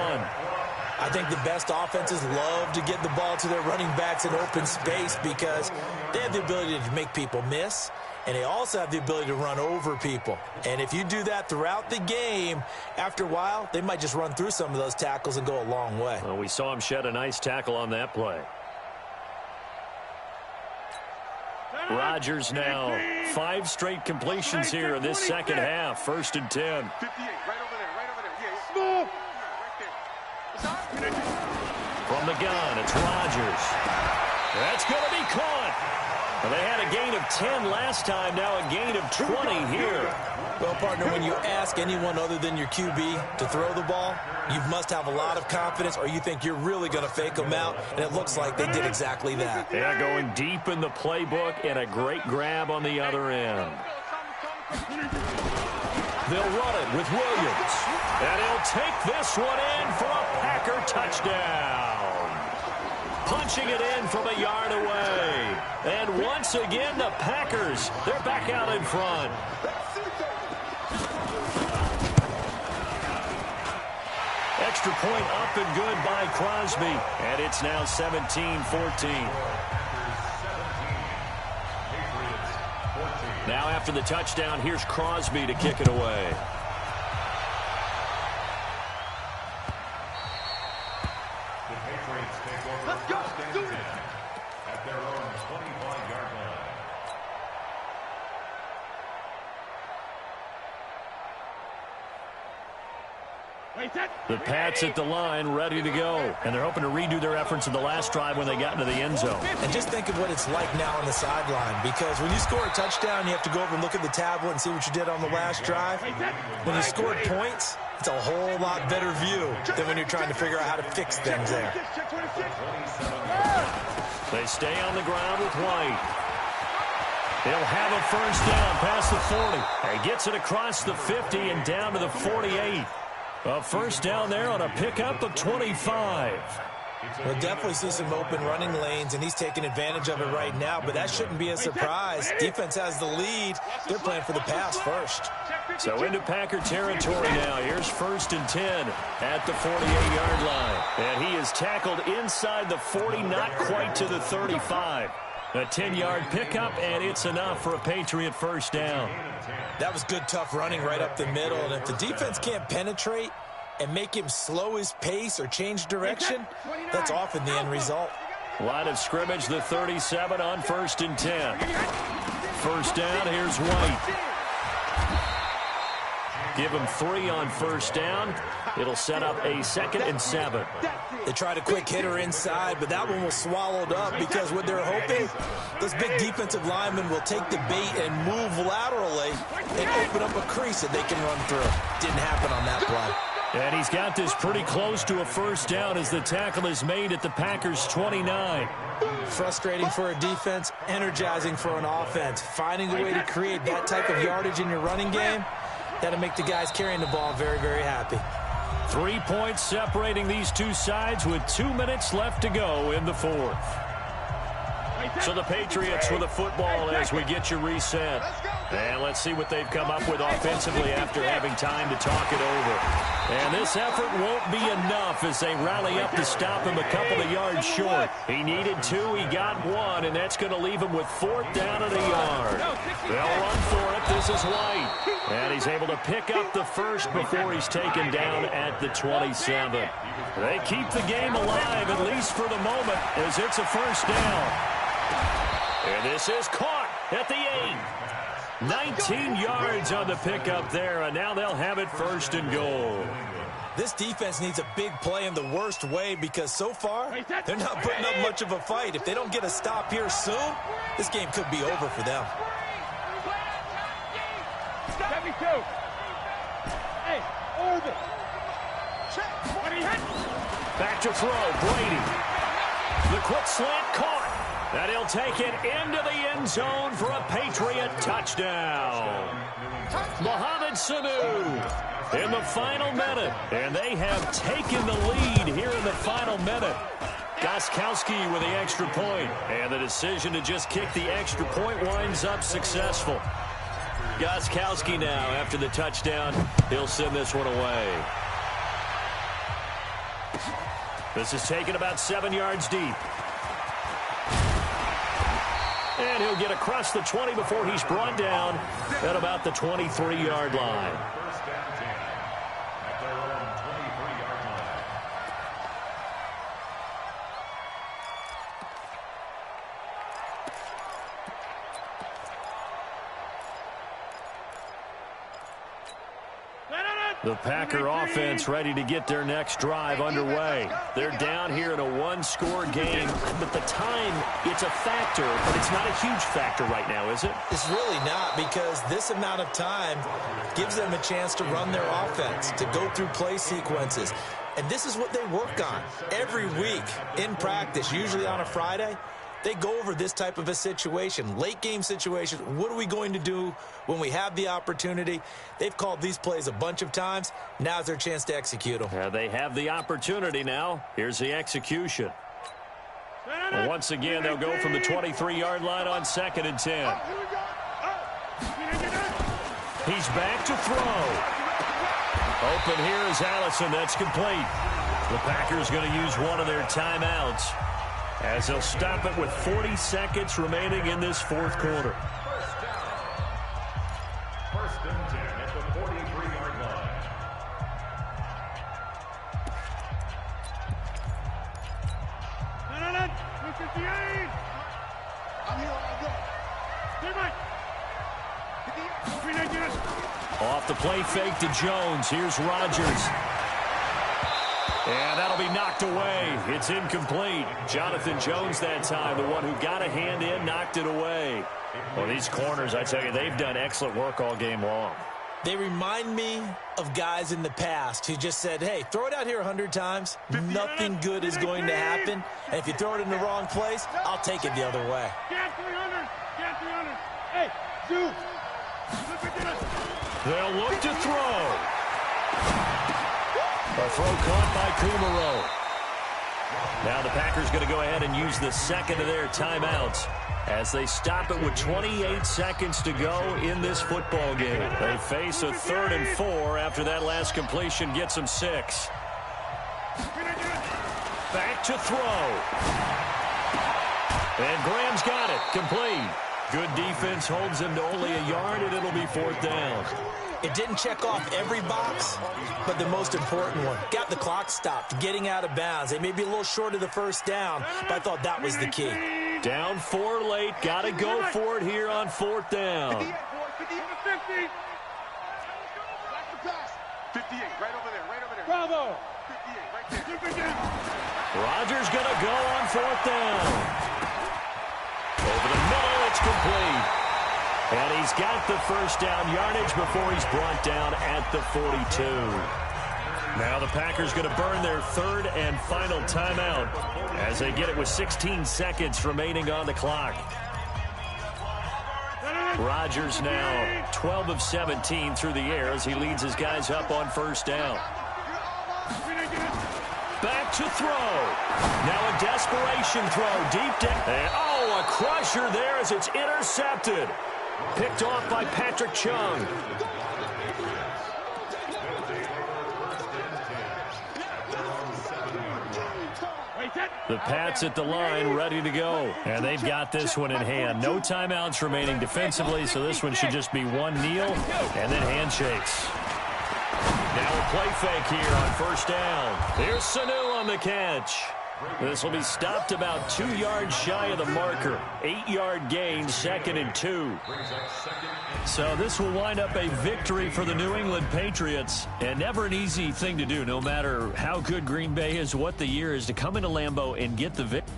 I think the best offenses love to get the ball to their running backs in open space because they have the ability to make people miss, and they also have the ability to run over people. And if you do that throughout the game, after a while, they might just run through some of those tackles and go a long way. Well, we saw him shed a nice tackle on that play. Rodgers now 5 straight completions here in this second half. 1st and 10. 58, right over there, right over there. Yeah, small. Right there. From the gun, it's Rodgers. That's going to be caught. Well, they had a gain of 10 last time, now a gain of 20 here. Well, partner, when you ask anyone other than your QB to throw the ball, you must have a lot of confidence or you think you're really going to fake them out, and it looks like they did exactly that. Yeah, going deep in the playbook and a great grab on the other end. They'll run it with Williams. And he'll take this one in for a Packer touchdown. Punching it in from a yard away. And once again, the Packers, they're back out in front. Extra point up and good by Crosby. And it's now 17-14. Now after the touchdown, here's Crosby to kick it away. Let's go. Do it. At their own 25-yard line. The Pats at the line, ready to go. And they're hoping to redo their efforts in the last drive when they got into the end zone. And just think of what it's like now on the sideline, because when you score a touchdown, you have to go over and look at the tablet and see what you did on the last drive. When you scored points, it's a whole lot better view than when you're trying to figure out how to fix things there. They stay on the ground with White. They'll have a first down past the 40. He gets it across the 50 and down to the 48. A first down there on a pickup of 25. We'll definitely see some open running lanes, and he's taking advantage of it right now, but that shouldn't be a surprise. Defense has the lead. They're playing for the pass first. So into Packer territory now. Here's 1st and 10 at the 48-yard line. And he is tackled inside the 40, not quite to the 35. A 10-yard pickup, and it's enough for a Patriot first down. That was good, tough running right up the middle, and if the defense can't penetrate and make him slow his pace or change direction, that's often the end result. Line of scrimmage, the 37 on 1st and 10. First down, here's White. Give him 3 on first down. It'll set up a 2nd and 7. They tried a quick hitter inside, but that one was swallowed up because what they're hoping, those big defensive linemen will take the bait and move laterally and open up a crease that they can run through. Didn't happen on that play. And he's got this pretty close to a first down as the tackle is made at the Packers' 29. Frustrating for a defense, energizing for an offense. Finding a way to create that type of yardage in your running game, that'll make the guys carrying the ball very, very happy. 3 points separating these two sides with 2 minutes left to go in the 4th. So the Patriots with the football as we get you reset. And let's see what they've come up with offensively after having time to talk it over. And this effort won't be enough as they rally up to stop him a couple of yards short. He needed 2, he got 1, and that's going to leave him with 4th down and a yard. They'll run for it. This is White. And he's able to pick up the first before he's taken down at the 27. They keep the game alive, at least for the moment, as it's a first down. And this is caught at the 8. 19 yards on the pickup there, and now they'll have it 1st and goal. This defense needs a big play in the worst way because so far, they're not putting up much of a fight. If they don't get a stop here soon, this game could be over for them. Back to throw, Brady. The quick slant caught. And he'll take it into the end zone for a Patriot touchdown. Mohamed Sanu in the final minute. And they have taken the lead here in the final minute. Gostkowski with the extra point. And the decision to just kick the extra point winds up successful. Gostkowski now, after the touchdown, he'll send this one away. This is taken about 7 yards deep. And he'll get across the 20 before he's brought down at about the 23-yard line. First down 10 at their own 23-yard line. The Packer offense ready to get their next drive underway. They're down here in a one-score game, but the time, it's a factor, but it's not a huge factor right now, is it? It's really not, because this amount of time gives them a chance to run their offense, to go through play sequences. And this is what they work on every week in practice, usually on a Friday. They go over this type of a situation, late game situation. What are we going to do when we have the opportunity? They've called these plays a bunch of times. Now's their chance to execute them. They have the opportunity now. Here's the execution. Well, once again, they'll go from the 23-yard line on 2nd and 10. He's back to throw. Open here is Allison. That's complete. The Packers going to use one of their timeouts, as they'll stop it with 40 seconds remaining in this fourth quarter. First down. First and 10 at the 43-yard line. I'm here, I'll go. Off the play fake to Jones. Here's Rodgers. And that'll be knocked away. It's incomplete. Jonathan Jones that time, the one who got a hand in, knocked it away. Well, these corners, I tell you, they've done excellent work all game long. They remind me of guys in the past who just said, hey, throw it out here 100 times. Nothing good is going to happen. And if you throw it in the wrong place, I'll take it the other way. Get 300. Get 300. Hey, Zeus. They'll look to throw. A throw caught by Kumaro. Now the Packers going to go ahead and use the second of their timeouts as they stop it with 28 seconds to go in this football game. They face a 3rd and 4 after that last completion gets them 6. Back to throw. And Graham's got it. Complete. Good defense holds him to only a yard, and it'll be 4th down. It didn't check off every box, but the most important one. Got the clock stopped, getting out of bounds. They may be a little short of the first down, but I thought that was the key. Down 4 late. Got to go for it here on 4th down. 50. 58, right over there, right over there. Bravo. 58, right there. Rodgers going to go on 4th down. Over the middle, it's complete. And he's got the first down yardage before he's brought down at the 42. Now the Packers going to burn their 3rd and final timeout as they get it with 16 seconds remaining on the clock. Rodgers now 12 of 17 through the air as he leads his guys up on 1st down. Back to throw. Now a desperation throw deep down. And, a crusher there as it's intercepted. Picked off by Patrick Chung. The Pats at the line ready to go. And they've got this one in hand. No timeouts remaining defensively, so this one should just be one kneel and then handshakes. Now a play fake here on 1st down. Here's Sanu on the catch. This will be stopped about 2 yards shy of the marker. 8-yard gain, 2nd and 2. So this will wind up a victory for the New England Patriots. And never an easy thing to do, no matter how good Green Bay is, what the year is, to come into Lambeau and get the victory.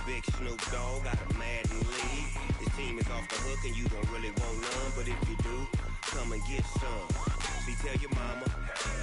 Big Snoop Dogg got a Madden league. His team is off the hook and you don't really want none, but if you do, come and get some. See, tell your mama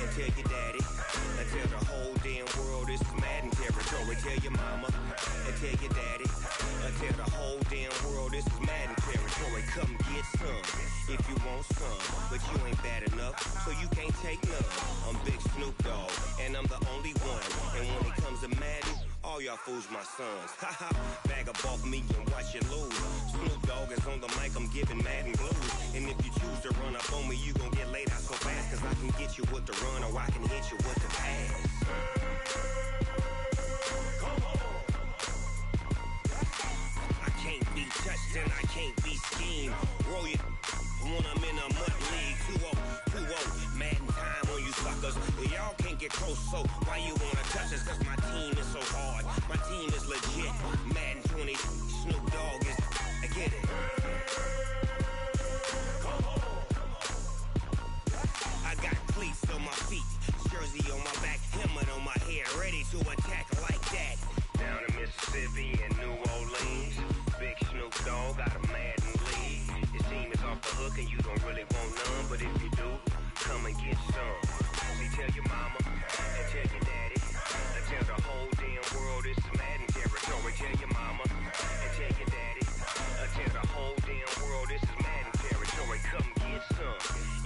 and tell your daddy and tell the whole damn world this is Madden territory. Tell your mama and tell your daddy and tell the whole damn world this is Madden territory. Come get some if you want some, but you ain't bad enough, so you can't take none. I'm Big Snoop Dogg and I'm the only one, and when it comes to Madden, all y'all fools my sons. Haha, bag up off me and watch you lose. Snoop Dogg is on the mic, I'm giving Madden blues. And if you choose to run up on me, you gon' get laid out so fast, cause I can get you with the run or I can hit you with the pass. I can't be touched and I can't be schemed. Roll you when I'm in a mud league. 2-0, 2-0, Madden time on you suckers. Y'all can't get close, so why you wanna touch us? Cause my team is so hard, my team is legit. Madden 20, Snoop Dogg is, I get it. I got cleats on my feet, jersey on my back, helmet on my head, ready to attack like that. Down in Mississippi and New Orleans, Big Snoop Dogg got a Madden league. His team is off the hook and you don't really want none, but if you do, come and get some. See, tell your mama and tell your daddy and tell the whole damn world this is Madden territory. Tell your mama and tell your daddy and tell the whole damn world this is Madden territory. Come get some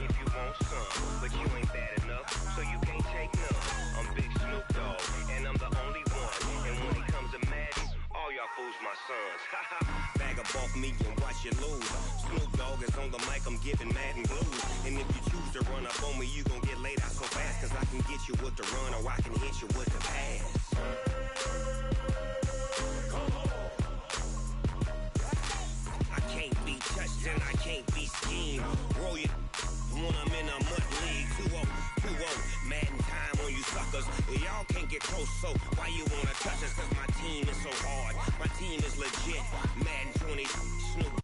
if you want some, but you ain't bad enough, so you can't take none. I'm Big Snoop Dogg and I'm the only one, and when it comes to Madden, all y'all fools my sons. Haha, bag up off me and watch you lose. Snoop Dogg is on the mic, I'm giving Madden blues. And if you choose to run up on me, you gon' get laid out so fast, cause I can get you with the run or I can hit you with the pass. I can't be touched and I can't be schemed. Roll you when I'm in a mud league. 2-0, 2-0, Madden time on you suckers. Y'all can't get close, so why you wanna touch us? Cause my team is so hard, my team is legit. Madden 20, Snoop